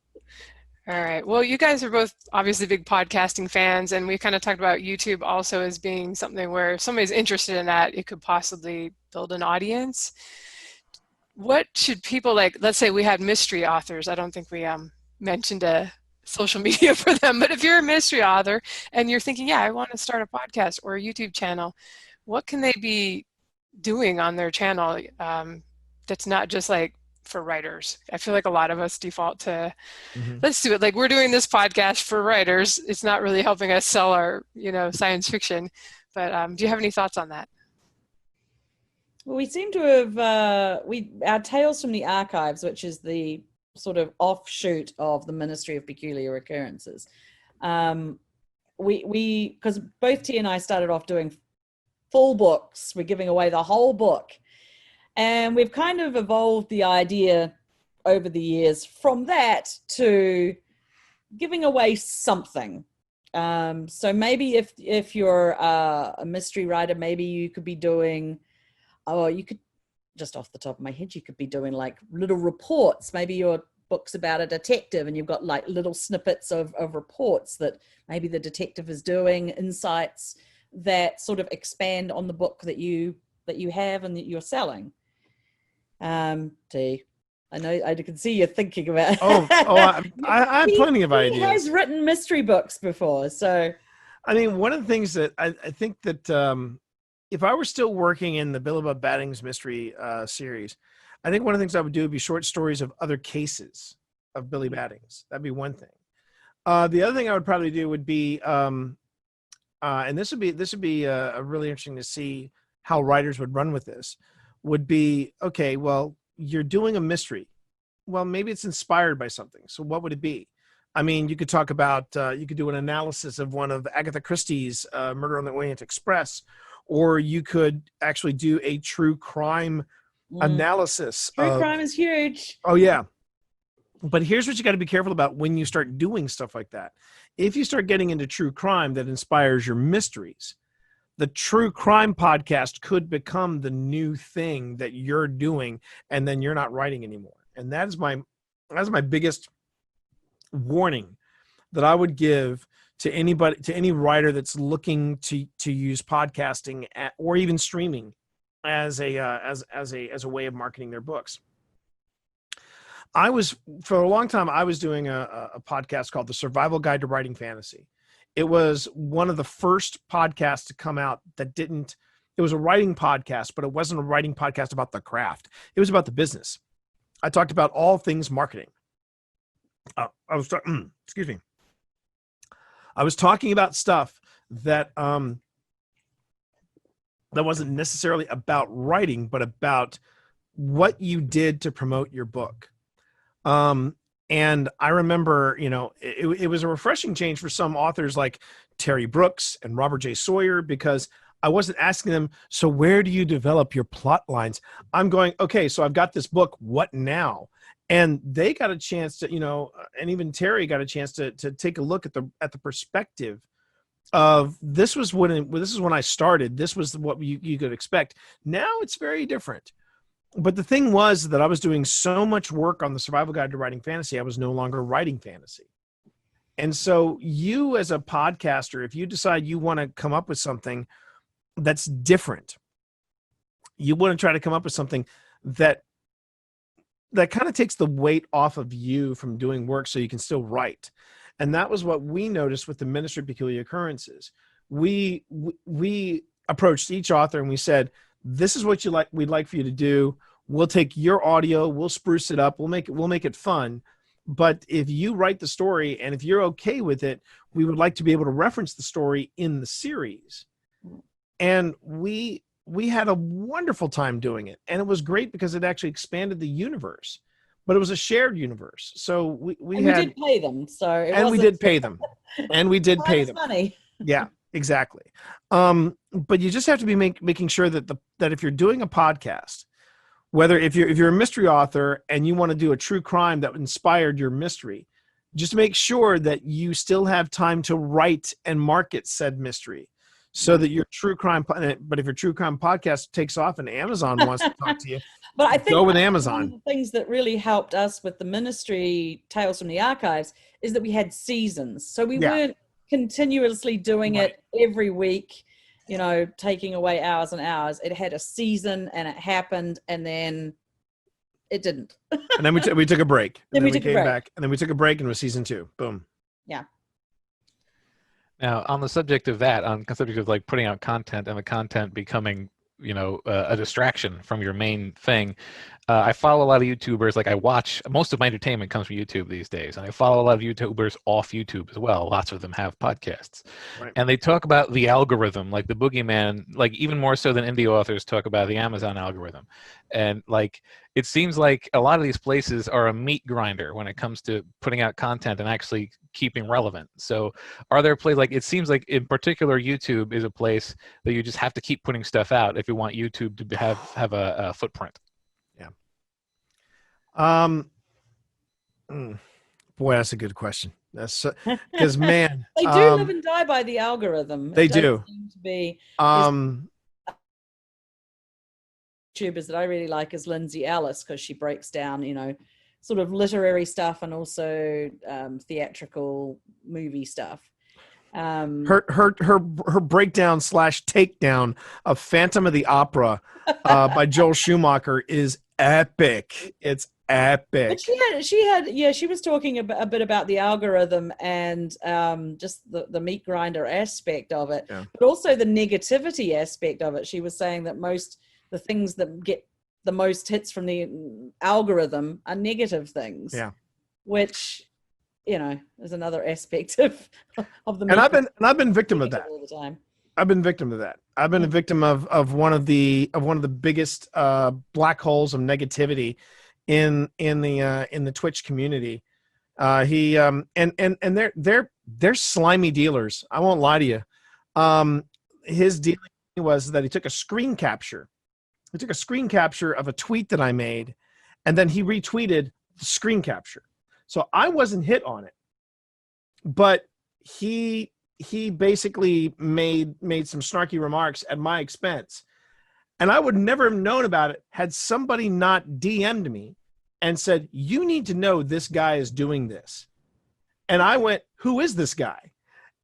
All right. Well, you guys are both obviously big podcasting fans, and we kind of talked about YouTube also as being something where if somebody's interested in that, it could possibly build an audience. What should people like? Let's say we had mystery authors. I don't think we mentioned a social media for them, but if you're a mystery author and you're thinking, yeah, I want to start a podcast or a YouTube channel, what can they be doing on their channel that's not just like for writers? I feel like a lot of us default to, let's do it. Like we're doing this podcast for writers. It's not really helping us sell our, science fiction. But do you have any thoughts on that? Well, we seem to have, our Tales from the Archives, which is the sort of offshoot of the Ministry of Peculiar Occurrences. Because both T and I started off doing full books. We're giving away the whole book. And we've kind of evolved the idea over the years from that to giving away something. So maybe if you're a mystery writer, maybe you could be doing, you could, just off the top of my head, you could be doing like little reports. Maybe your book's about a detective and you've got like little snippets of reports that maybe the detective is doing, insights that sort of expand on the book that you have and that you're selling. T, I know I can see you thinking about. I have plenty of ideas. He has written mystery books before, so. I mean, one of the things that I think that if I were still working in the Billabub Batting's mystery series, I think one of the things I would do would be short stories of other cases of Billy Battings. That'd be one thing. The other thing I would probably do would be, and this would be really interesting to see how writers would run with this. Would be, okay, well, you're doing a mystery. Well, maybe it's inspired by something. So what would it be? I mean, you could talk about, you could do an analysis of one of Agatha Christie's Murder on the Orient Express, or you could actually do a true crime analysis. True crime is huge. Oh, yeah. But here's what you got to be careful about when you start doing stuff like that. If you start getting into true crime that inspires your mysteries, the true crime podcast could become the new thing that you're doing, and then you're not writing anymore. And that's my biggest warning that I would give to anybody, to any writer that's looking to use podcasting or even streaming as a way of marketing their books. For a long time, I was doing a podcast called The Survival Guide to Writing Fantasy. It was one of the first podcasts to come out that didn't, it was a writing podcast, but it wasn't a writing podcast about the craft. It was about the business. I talked about all things marketing. Excuse me. I was talking about stuff that that wasn't necessarily about writing, but about what you did to promote your book. And I remember, it was a refreshing change for some authors like Terry Brooks and Robert J. Sawyer, because I wasn't asking them, so where do you develop your plot lines? I'm going, okay, so I've got this book, what now? And they got a chance to, and even Terry got a chance to take a look at the perspective of this is when I started. This was what you could expect. Now it's very different. But the thing was that I was doing so much work on the Survival Guide to Writing Fantasy, I was no longer writing fantasy. And so you as a podcaster, if you decide you want to come up with something that's different, you want to try to come up with something that kind of takes the weight off of you from doing work so you can still write. And that was what we noticed with the Ministry of Peculiar Occurrences. We approached each author and we said, this is what we'd like for you to do. We'll take your audio, we'll spruce it up, we'll make it fun. But if you write the story and if you're okay with it, we would like to be able to reference the story in the series. And we had a wonderful time doing it. And it was great because it actually expanded the universe. But it was a shared universe. So we did pay them. We did pay them. And we did pay them. Money. Yeah, exactly. But you just have to be making sure that if you're doing a podcast, whether if you're a mystery author and you want to do a true crime that inspired your mystery, just make sure that you still have time to write and market said mystery, so that your true crime. But if your true crime podcast takes off and Amazon wants to talk to you, but I think go with Amazon. One of the things that really helped us with the Ministry Tales from the Archives is that we had seasons, so we weren't continuously doing it every week, taking away hours and hours. It had a season and it happened, and then it didn't. And then we took a break. Then we came back, and then we took a break, and it was season 2. Boom. Yeah. Now, on the subject of that, on the subject of like putting out content and the content becoming, a distraction from your main thing, I follow a lot of YouTubers. Like I watch, most of my entertainment comes from YouTube these days, and I follow a lot of YouTubers off YouTube as well. Lots of them have podcasts, and they talk about the algorithm, like the boogeyman, like even more so than indie authors talk about the Amazon algorithm. And like it seems like a lot of these places are a meat grinder when it comes to putting out content and actually keeping relevant. So are there places, like it seems like in particular YouTube is a place that you just have to keep putting stuff out if you want YouTube to have a footprint? Boy, that's a good question. That's because man, they do live and die by the algorithm. They do. Seem to be YouTubers that I really like is Lindsay Ellis, because she breaks down, sort of literary stuff and also theatrical movie stuff. Her breakdown / takedown of Phantom of the Opera by Joel Schumacher is epic. It's epic. But she was talking a bit about the algorithm and just the meat grinder aspect of it, but also the negativity aspect of it. She was saying that the things that get the most hits from the algorithm are negative things, which is another aspect of the. And I've been victim of that all the time. I've been victim of that. I've been a victim of one of the biggest black holes of negativity in the Twitch community. They're slimy dealers. I won't lie to you. His dealing was that he took a screen capture. He took a screen capture of a tweet that I made, and then he retweeted the screen capture. So I wasn't hit on it, but he basically made some snarky remarks at my expense. And I would never have known about it had somebody not DM'd me and said, you need to know this guy is doing this. And I went, who is this guy?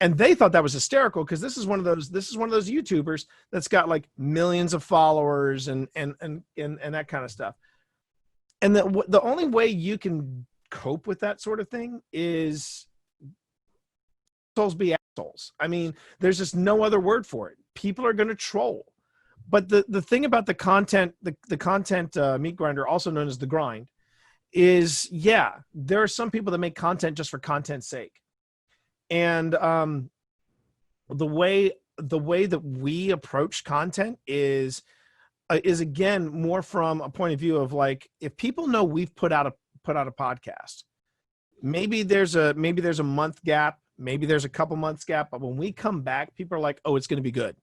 And they thought that was hysterical, because this is one of those YouTubers that's got like millions of followers and that kind of stuff. And the only way you can cope with that sort of thing is assholes be assholes. I mean, there's just no other word for it. People are going to troll. But the thing about the content, the content meat grinder, also known as the grind, is there are some people that make content just for content's sake. And the way that we approach content is again more from a point of view of like, if people know we've put out a podcast, maybe there's a month gap, maybe there's a couple months gap, but when we come back, people are like, oh, it's going to be good.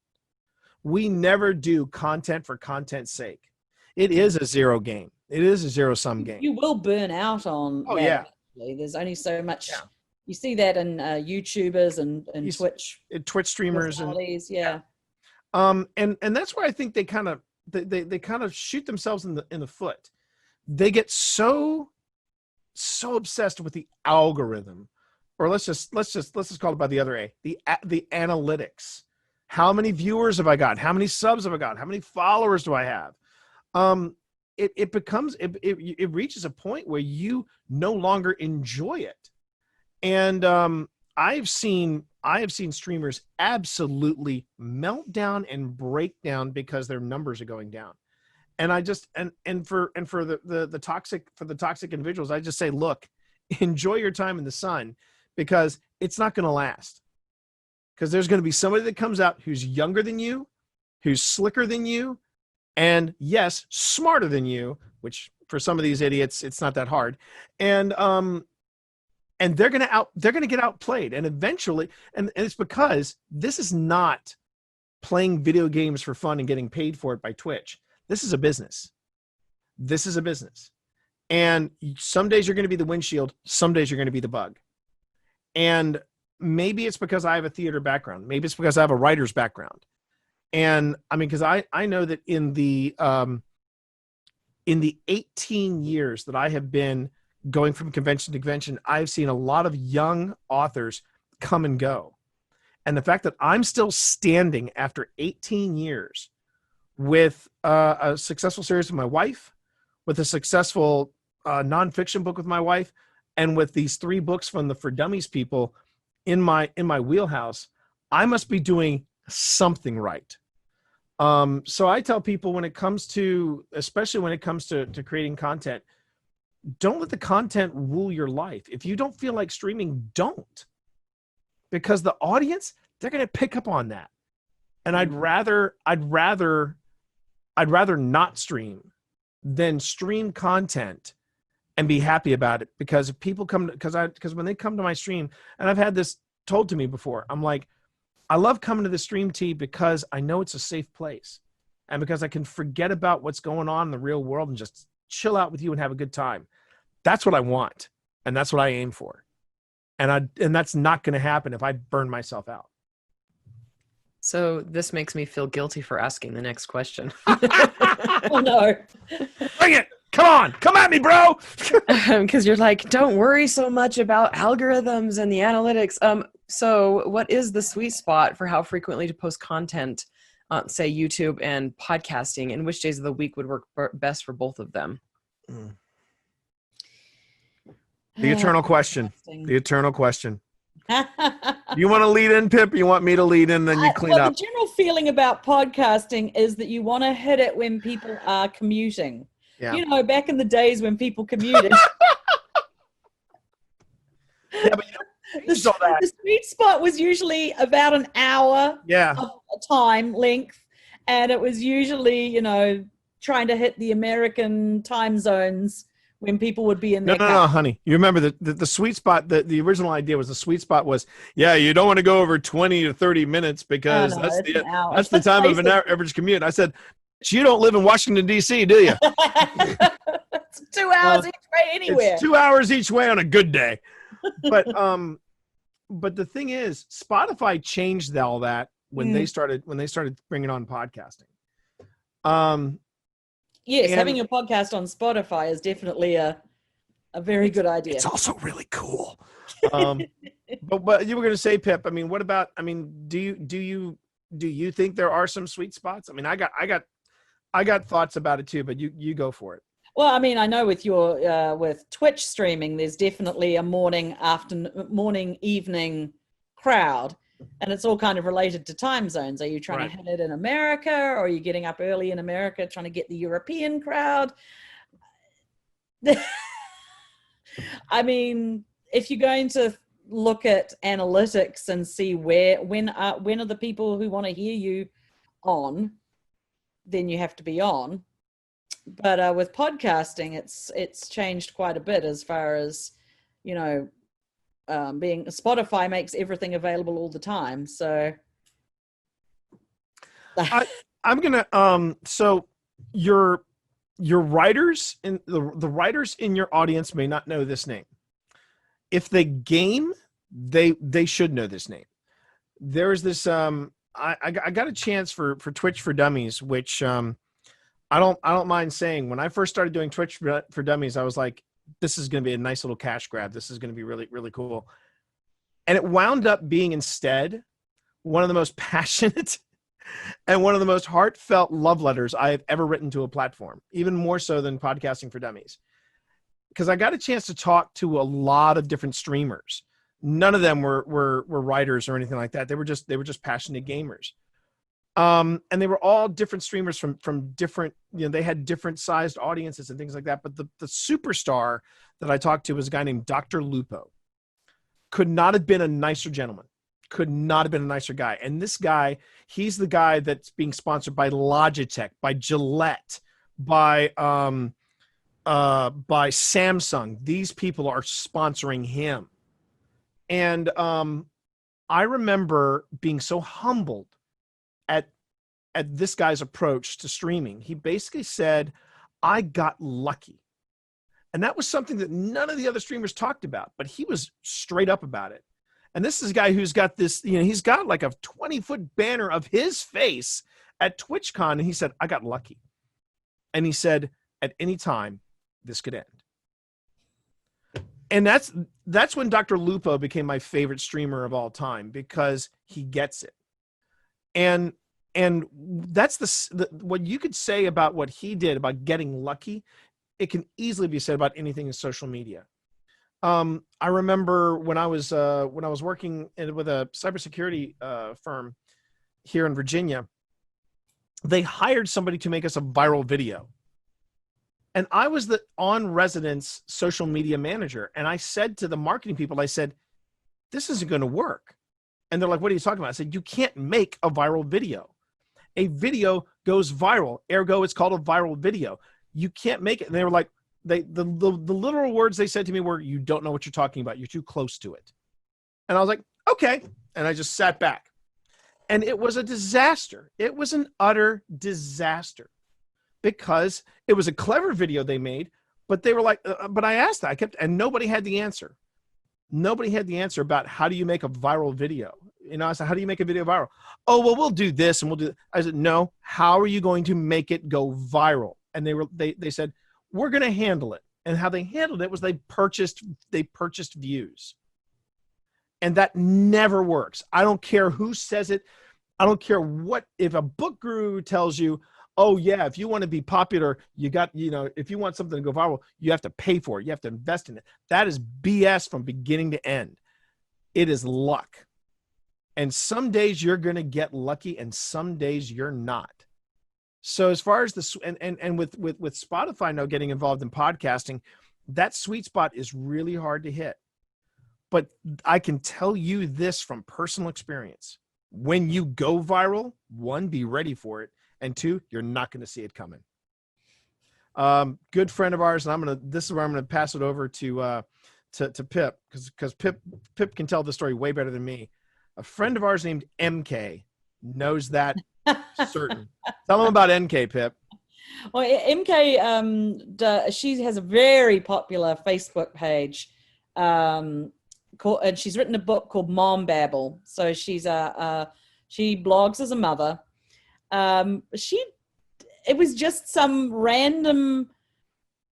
We never do content for content's sake. It is a zero game. It is a zero-sum game. You will burn out on Oh, that. yeah. Eventually. There's only so much. Yeah. You see that in YouTubers and Twitch Streamers and yeah. and that's where I think they kind of shoot themselves in the foot. They get so obsessed with the algorithm, or let's just call it by the other A, the analytics. How many viewers have I got? How many subs have I got? How many followers do I have? It reaches a point where you no longer enjoy it. And I've seen streamers absolutely melt down and break down because their numbers are going down. And I just for the toxic individuals, I just say, look, enjoy your time in the sun, because it's not going to last. Because there's going to be somebody that comes out who's younger than you, who's slicker than you, and yes, smarter than you, which for some of these idiots, it's not that hard. And they're going to get outplayed. And eventually, and it's because this is not playing video games for fun and getting paid for it by Twitch. This is a business. This is a business. And some days you're going to be the windshield. Some days you're going to be the bug. And maybe it's because I have a theater background. Maybe it's because I have a writer's background. And I mean, because I know that in the 18 years that I have been going from convention to convention, I've seen a lot of young authors come and go. And the fact that I'm still standing after 18 years with a successful series with my wife, with a successful nonfiction book with my wife, and with these 3 books from the For Dummies people in my wheelhouse, I must be doing something right. So I tell people, especially when it comes to creating content, don't let the content rule your life. If you don't feel like streaming, don't. Because the audience, they're going to pick up on that. And I'd rather not stream than stream content and be happy about it. Because if people because when they come to my stream, and I've had this told to me before, I'm like, I love coming to the stream, T, because I know it's a safe place, and because I can forget about what's going on in the real world and just chill out with you and have a good time. That's what I want, and that's what I aim for. And that's not going to happen if I burn myself out. So this makes me feel guilty for asking the next question. Oh no. Bring it. Come on. Come at me, bro. Because you're like, don't worry so much about algorithms and the analytics. So what is the sweet spot for how frequently to post content on, say, YouTube and podcasting, and which days of the week would work best for both of them? The eternal question. The eternal question. You want to lead in, Pip, or you want me to lead in, then you clean up? The general feeling about podcasting is that you want to hit it when people are commuting. Yeah. You know, back in the days when people commuted. Yeah, but the sweet spot was usually about an hour of time length. And it was usually, you know, trying to hit the American time zones when people would be in their No, honey. You remember the sweet spot, the original idea was the sweet spot was, you don't want to go over 20 to 30 minutes because that's the time of an average commute. I said, you don't live in Washington, D.C., do you? It's 2 hours each way anywhere. It's 2 hours each way on a good day. But the thing is, Spotify changed all that when they started bringing on podcasting. Yes, having a podcast on Spotify is definitely a very good idea. It's also really cool. But you were going to say, Pip, I mean, what about, I mean, do you think there are some sweet spots? I mean, I got thoughts about it too, but you go for it. Well, I mean, I know with your with Twitch streaming, there's definitely a morning, evening crowd, and it's all kind of related to time zones. Are you trying to hit it in America, or are you getting up early in America trying to get the European crowd? I mean, if you're going to look at analytics and see when are the people who want to hear you on, then you have to be on. But with podcasting, it's changed quite a bit as far as, you know, being Spotify makes everything available all the time. So I'm gonna so your writers in the writers in your audience may not know this name. If they game, they should know this name. There's this I got a chance for Twitch for Dummies, which I don't mind saying. When I first started doing Twitch for Dummies, I was like, this is going to be a nice little cash grab. This is going to be really, really cool. And it wound up being instead one of the most passionate and one of the most heartfelt love letters I have ever written to a platform, even more so than Podcasting for Dummies. Because I got a chance to talk to a lot of different streamers. None of them were writers or anything like that. They were just passionate gamers. And they were all different streamers from different, they had different sized audiences and things like that. But the superstar that I talked to was a guy named Dr. Lupo. Could not have been a nicer gentleman. Could not have been a nicer guy. And this guy, he's the guy that's being sponsored by Logitech, by Gillette, by Samsung. These people are sponsoring him. And I remember being so humbled at this guy's approach to streaming. He basically said, I got lucky. And that was something that none of the other streamers talked about, but he was straight up about it. And this is a guy who's got this, he's got like a 20-foot banner of his face at TwitchCon. And he said, I got lucky. And he said, at any time, this could end. And that's when Dr. Lupo became my favorite streamer of all time, because he gets it. And that's what you could say about what he did about getting lucky. It can easily be said about anything in social media. I remember when I was working with a cybersecurity firm here in Virginia, they hired somebody to make us a viral video. And I was the on-residence social media manager. And I said to the marketing people, I said, this isn't going to work. And they're like, what are you talking about? I said, you can't make a viral video. A video goes viral. Ergo, it's called a viral video. You can't make it. And they were like, the literal words they said to me were, you don't know what you're talking about. You're too close to it. And I was like, okay. And I just sat back. And it was a disaster. It was an utter disaster, because it was a clever video they made, but they were like, but I asked that, and nobody had the answer. Nobody had the answer about how do you make a viral video? I said, how do you make a video viral? Oh, well, we'll do this and we'll do that. I said, no, how are you going to make it go viral? And they said, we're going to handle it. And how they handled it was they purchased views. And that never works. I don't care who says it. I don't care if a book guru tells you, oh yeah, if you want to be popular, if you want something to go viral, you have to pay for it. You have to invest in it. That is BS from beginning to end. It is luck. And some days you're going to get lucky and some days you're not. So as far as and with Spotify now getting involved in podcasting, that sweet spot is really hard to hit. But I can tell you this from personal experience. When you go viral, one, be ready for it. And two, you're not going to see it coming. Good friend of ours, and this is where I'm going to pass it over to Pip, because Pip can tell the story way better than me. A friend of ours named MK knows that certain. Tell him about MK, Pip. Well, MK, she has a very popular Facebook page, and she's written a book called Mom Babble. So she blogs as a mother. It was just some random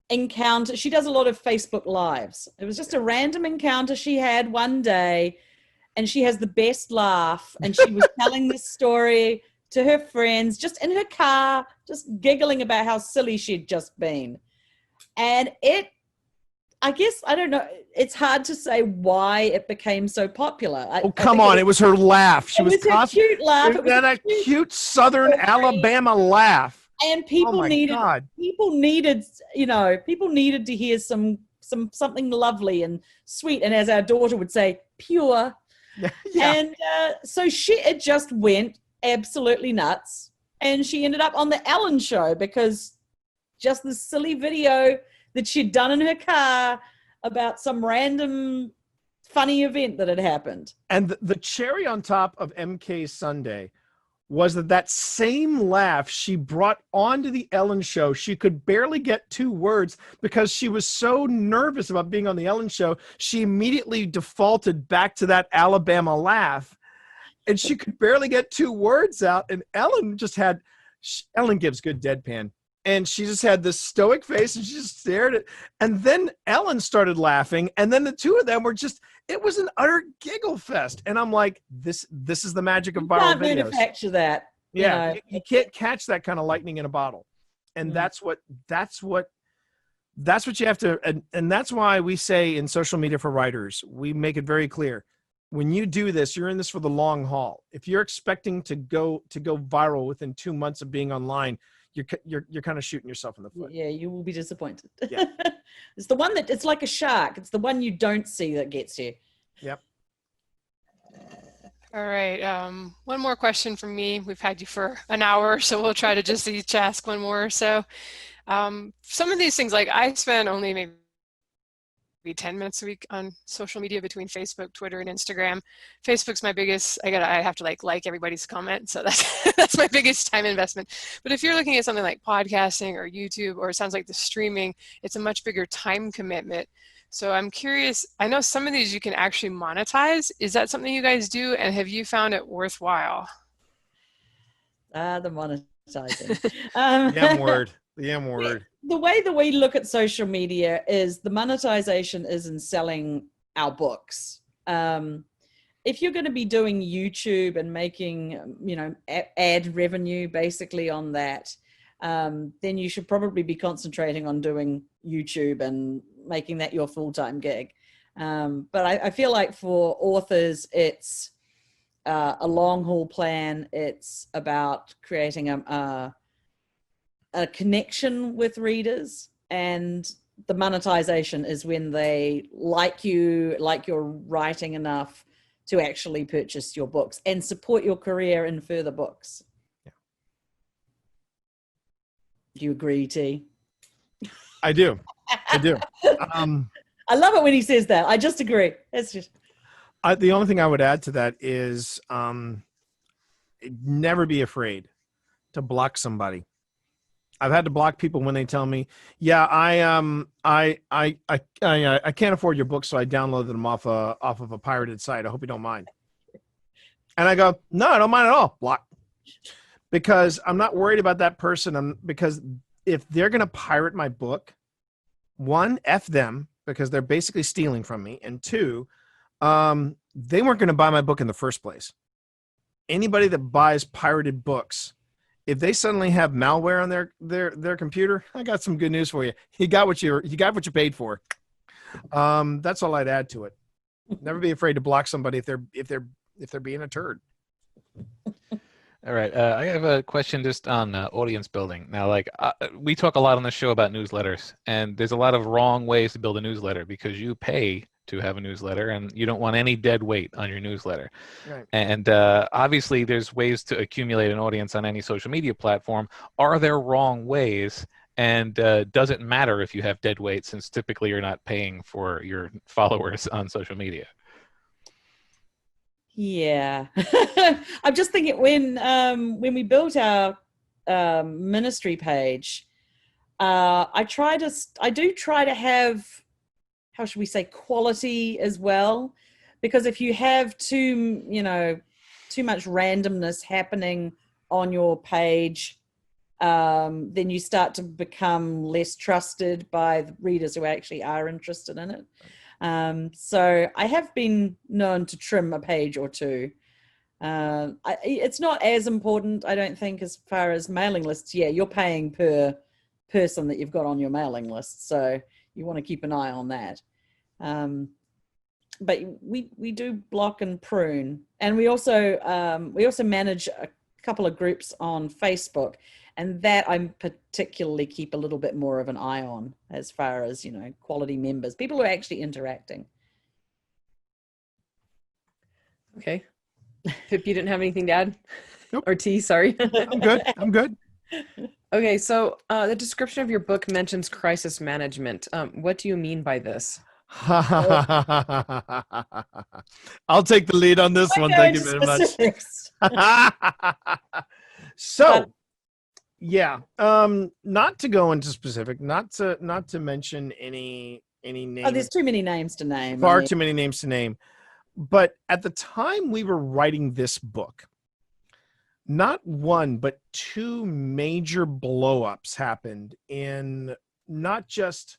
encounter. She does a lot of Facebook lives. It was just a random encounter she had one day, and she has the best laugh. And she was telling this story to her friends, just in her car, just giggling about how silly she'd just been. And I guess, I don't know, it's hard to say why it became so popular. Come on. It was her laugh. She was a cute laugh. It was a cute Southern Alabama laugh. And people needed to hear something lovely and sweet. And as our daughter would say, pure. Yeah. And so it just went absolutely nuts. And she ended up on the Ellen show because just this silly video that she'd done in her car about some random funny event that had happened. And the cherry on top of MK's Sunday was that same laugh she brought onto the Ellen show. She could barely get 2 words because she was so nervous about being on the Ellen show. She immediately defaulted back to that Alabama laugh, and she could barely get 2 words out. And Ellen gives good deadpan. And she just had this stoic face, and she just stared at, and then Ellen started laughing, and then the two of them were it was an utter giggle fest. And I'm like, this is the magic of viral videos. You can't manufacture that. Yeah, you can't catch that kind of lightning in a bottle. And that's what you have to, and that's why we say in social media for writers, we make it very clear. When you do this, you're in this for the long haul. If you're expecting to go viral within 2 months of being online, you're kind of shooting yourself in the foot. Yeah, you will be disappointed. Yeah. It's the one it's like a shark. It's the one you don't see that gets you. Yep. All right. One more question from me. We've had you for an hour, so we'll try to just each ask one more. So some of these things, like I spend only maybe 10 minutes a week on social media between Facebook, Twitter, and Instagram. Facebook's my biggest. I have to like everybody's comment, so that's my biggest time investment. But if you're looking at something like podcasting or YouTube, or it sounds like the streaming, it's a much bigger time commitment. So I'm curious, I know some of these you can actually monetize. Is that something you guys do, and have you found it worthwhile? The monetizing. The M word. The M word. The way that we look at social media is the monetization is in selling our books. If you're going to be doing YouTube and making, ad revenue basically on that, then you should probably be concentrating on doing YouTube and making that your full-time gig. But I feel like for authors, it's a long haul plan. It's about creating a connection with readers, and the monetization is when they like your writing enough to actually purchase your books and support your career in further books. Yeah. Do you agree, T? I do. I love it when he says that. I just agree. It's just the only thing I would add to that is never be afraid to block somebody. I've had to block people when they tell me, "Yeah, I can't afford your book, so I downloaded them off of a pirated site. I hope you don't mind." And I go, "No, I don't mind at all." Block, because I'm not worried about that person. Because if they're gonna pirate my book, 1, F them, because they're basically stealing from me, and 2, they weren't gonna buy my book in the first place. Anybody that buys pirated books, if they suddenly have malware on their computer, I got some good news for you. You got what you paid for. That's all I'd add to it. Never be afraid to block somebody if they're being a turd. All right. I have a question just on audience building. Now, we talk a lot on the show about newsletters, and there's a lot of wrong ways to build a newsletter because you pay to have a newsletter, and you don't want any dead weight on your newsletter. Right. And obviously, there's ways to accumulate an audience on any social media platform. Are there wrong ways? And does it matter if you have dead weight, since typically you're not paying for your followers on social media? Yeah. I'm just thinking when we built our ministry page, I do try to have, how should we say, quality as well, because if you have too much randomness happening on your page, then you start to become less trusted by the readers who actually are interested in it. So I have been known to trim a page or two. It's not as important, I don't think, as far as mailing lists. Yeah, you're paying per person that you've got on your mailing list, so you want to keep an eye on that. But we do block and prune, and we also manage a couple of groups on Facebook, and that I particularly keep a little bit more of an eye on as far as, quality members, people who are actually interacting. Okay. Pip, you didn't have anything to add? Nope. Or T, sorry. I'm good. Okay, so the description of your book mentions crisis management. What do you mean by this? I'll take the lead on this one. Thank you very much. So, yeah, not to go into specific, not to mention any names. Oh, there's too many names to name. Far too many names to name. But at the time we were writing this book, not one but two major blow-ups happened in not just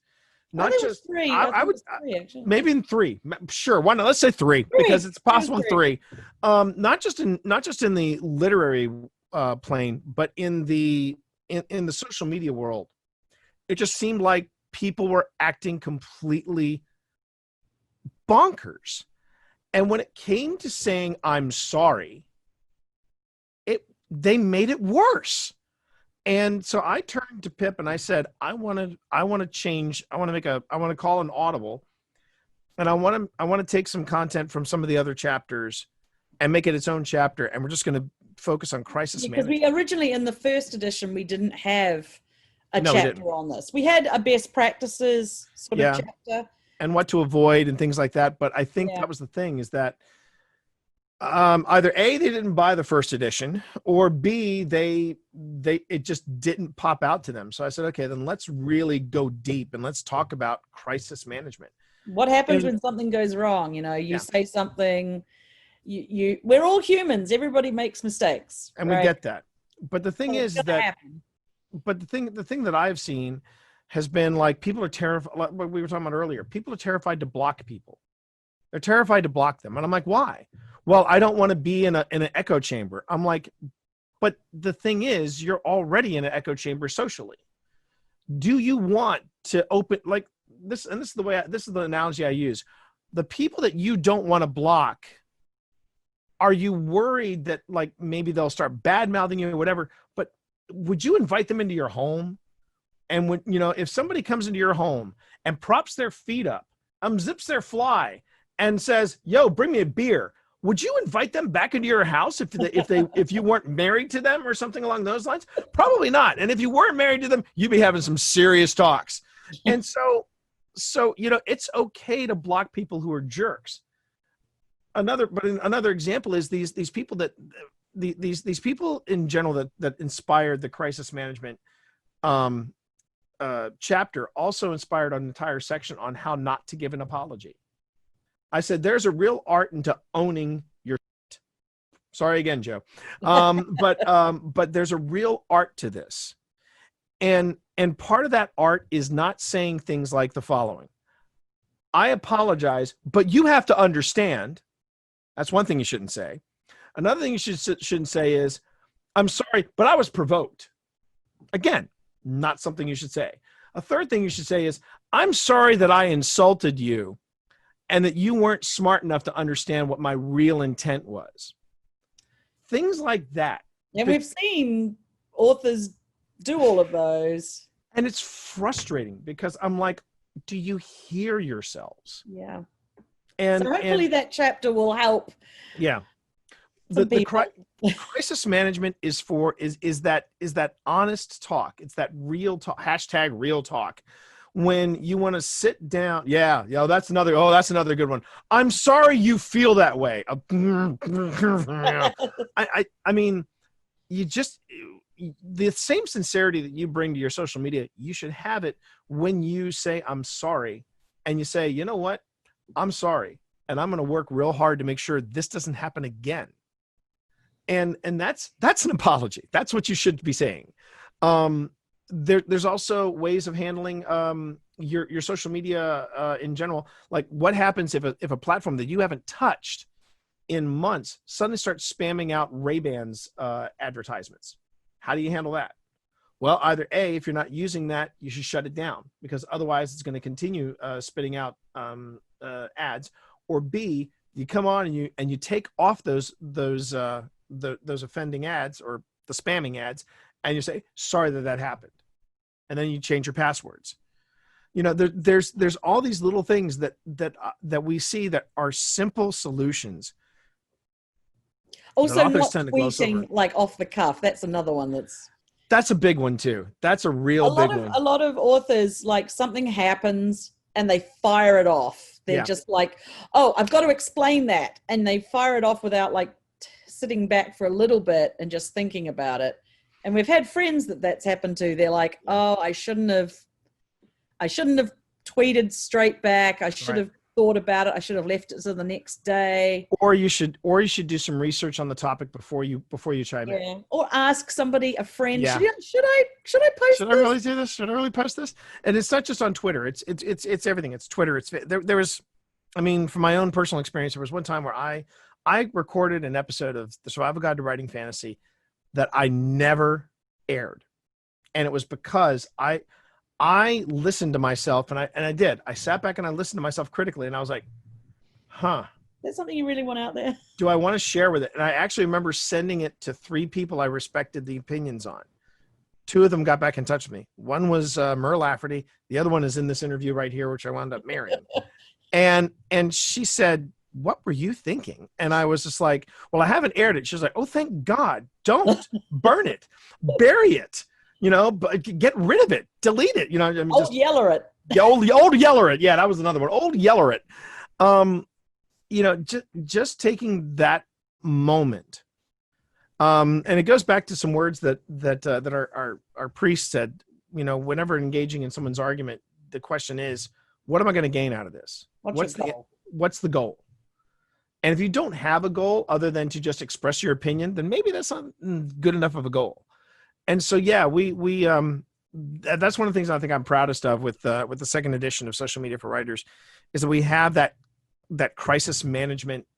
three. I would three, actually. maybe in three. Sure, why not? Let's say three because it's possible in three. Not just in the literary plane, but in the social media world. It just seemed like people were acting completely bonkers. And when it came to saying I'm sorry, they made it worse. And so I turned to Pip and I said, I want to change. I want to call an audible, and I want to take some content from some of the other chapters and make it its own chapter. And we're just going to focus on crisis management. Because we originally, in the first edition, we didn't have a chapter on this. We had a best practices sort of chapter. And what to avoid and things like that. But I think that was the thing, is that either A, they didn't buy the first edition, or B, it just didn't pop out to them. So I said, okay, then let's really go deep and let's talk about crisis management. What happens when something goes wrong? You say something, we're all humans. Everybody makes mistakes. And we get that. But the thing is that, but the thing that I've seen has been like, people are terrified, like what we were talking about earlier. People are terrified to block people. They're terrified to block them. And I'm like, why? Well, I don't want to be in an echo chamber. I'm like, but the thing is, you're already in an echo chamber socially. Do you want to open like this? And this is the analogy I use. The people that you don't want to block, are you worried that like maybe they'll start bad mouthing you or whatever? But would you invite them into your home? And when, if somebody comes into your home and props their feet up, unzips their fly and says, yo, bring me a beer, would you invite them back into your house if you weren't married to them or something along those lines? Probably not. And if you weren't married to them, you'd be having some serious talks. And so it's okay to block people who are jerks. Another example is these people these people in general that inspired the crisis management chapter also inspired an entire section on how not to give an apology. I said, there's a real art into owning your shit. Sorry again, Joe. But there's a real art to this. And part of that art is not saying things like the following: I apologize, but you have to understand. That's one thing you shouldn't say. Another thing you shouldn't say is, I'm sorry, but I was provoked. Again, not something you should say. A third thing you should say is, I'm sorry that I insulted you and that you weren't smart enough to understand what my real intent was. Things like that. And we've seen authors do all of those. And it's frustrating because I'm like, do you hear yourselves? Yeah. And so hopefully that chapter will help. Yeah. The crisis management is that honest talk. It's that real talk, hashtag real talk. When you want to sit down, that's another good one. I'm sorry you feel that way. I mean, the same sincerity that you bring to your social media, you should have it when you say, I'm sorry. And you say, you know what? I'm sorry. And I'm going to work real hard to make sure this doesn't happen again. And that's an apology. That's what you should be saying. There's also ways of handling your social media in general. Like, what happens if a platform that you haven't touched in months suddenly starts spamming out Ray-Bans advertisements? How do you handle that? Well, either A, if you're not using that, you should shut it down, because otherwise it's going to continue spitting out ads. Or B, you come on and you take off those offending ads or the spamming ads, and you say, sorry that happened. And then you change your passwords. There's all these little things that we see that are simple solutions. Also, not tweeting like off the cuff. That's another one that's a big one too. That's a real big one. A lot of authors, like, something happens, and they fire it off. They're Yeah. just like, oh, I've got to explain that. And they fire it off without like sitting back for a little bit and just thinking about it. And we've had friends that's happened to. They're like, oh, I shouldn't have tweeted straight back. I should have thought about it. I should have left it to the next day. Or you should do some research on the topic before you chime in. Or ask somebody, a friend, Yeah. should I post Should this? I really do this? Should I really post this? And it's not just on Twitter. It's everything. It's Twitter. There was, I mean, from my own personal experience, there was one time where I recorded an episode of The Survival Guide to Writing Fantasy that I never aired. And it was because I listened to myself, and I did. I sat back and I listened to myself critically, and I was like, huh. That's something you really want out there. Do I want to share with it? And I actually remember sending it to 3 people I respected the opinions on. 2 of them got back in touch with me. One was Mer Lafferty. The other one is in this interview right here, which I wound up marrying. And she said, what were you thinking? And I was just like, well, I haven't aired it. She was like, oh, thank God. Don't burn it. Bury it. But get rid of it. Delete it. I mean, Old Yeller it. Yeah, old Yeller it. Yeah, that was another one. Old Yeller it. Just taking that moment. And it goes back to some words that our priest said. Whenever engaging in someone's argument, the question is, what am I going to gain out of this? What's the goal? And if you don't have a goal other than to just express your opinion, then maybe that's not good enough of a goal. And so, yeah, that's one of the things I think I'm proudest of with the second edition of Social Media for Writers, is that we have that crisis management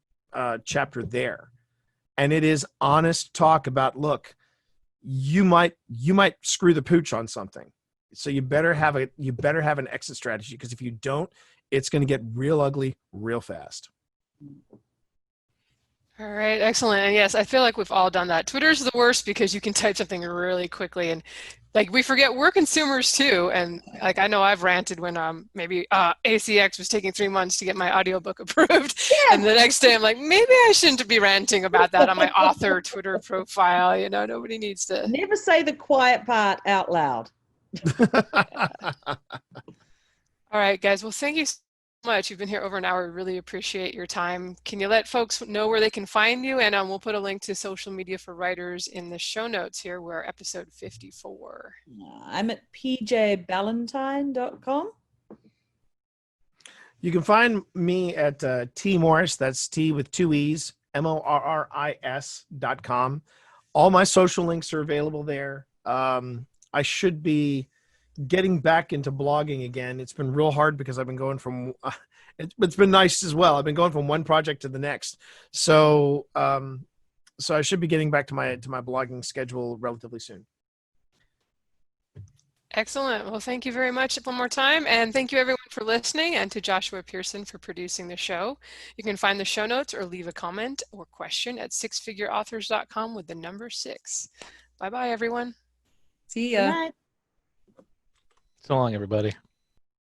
chapter there, and it is honest talk about, look, you might screw the pooch on something, so you better have an exit strategy, because if you don't, it's going to get real ugly real fast. All right, excellent. And yes, I feel like we've all done that. Twitter's the worst because you can type something really quickly, and like we forget we're consumers too. And like I know I've ranted when maybe ACX was taking 3 months to get my audiobook approved, and the next day I'm like, maybe I shouldn't be ranting about that on my author Twitter profile. Nobody needs to. Never say the quiet part out loud. All right, guys. Well, thank you so much. You've been here over an hour. Really appreciate your time. Can you let folks know where they can find you? And we'll put a link to Social Media for Writers in the show notes here. We're episode 54. I'm at pjballantine.com. You can find me at T Morris. That's T with 2 E's, MORRIS.com. All my social links are available there. I should be getting back into blogging again. It's been real hard because I've been going from it's been nice as well. I've been going from one project to the next. So I should be getting back to my blogging schedule relatively soon. Excellent. Well, thank you very much one more time. And thank you everyone for listening, and to Joshua Pearson for producing the show. You can find the show notes or leave a comment or question at sixfigureauthors.com with the number 6. Bye-bye, everyone. See ya. Good night. So long, everybody.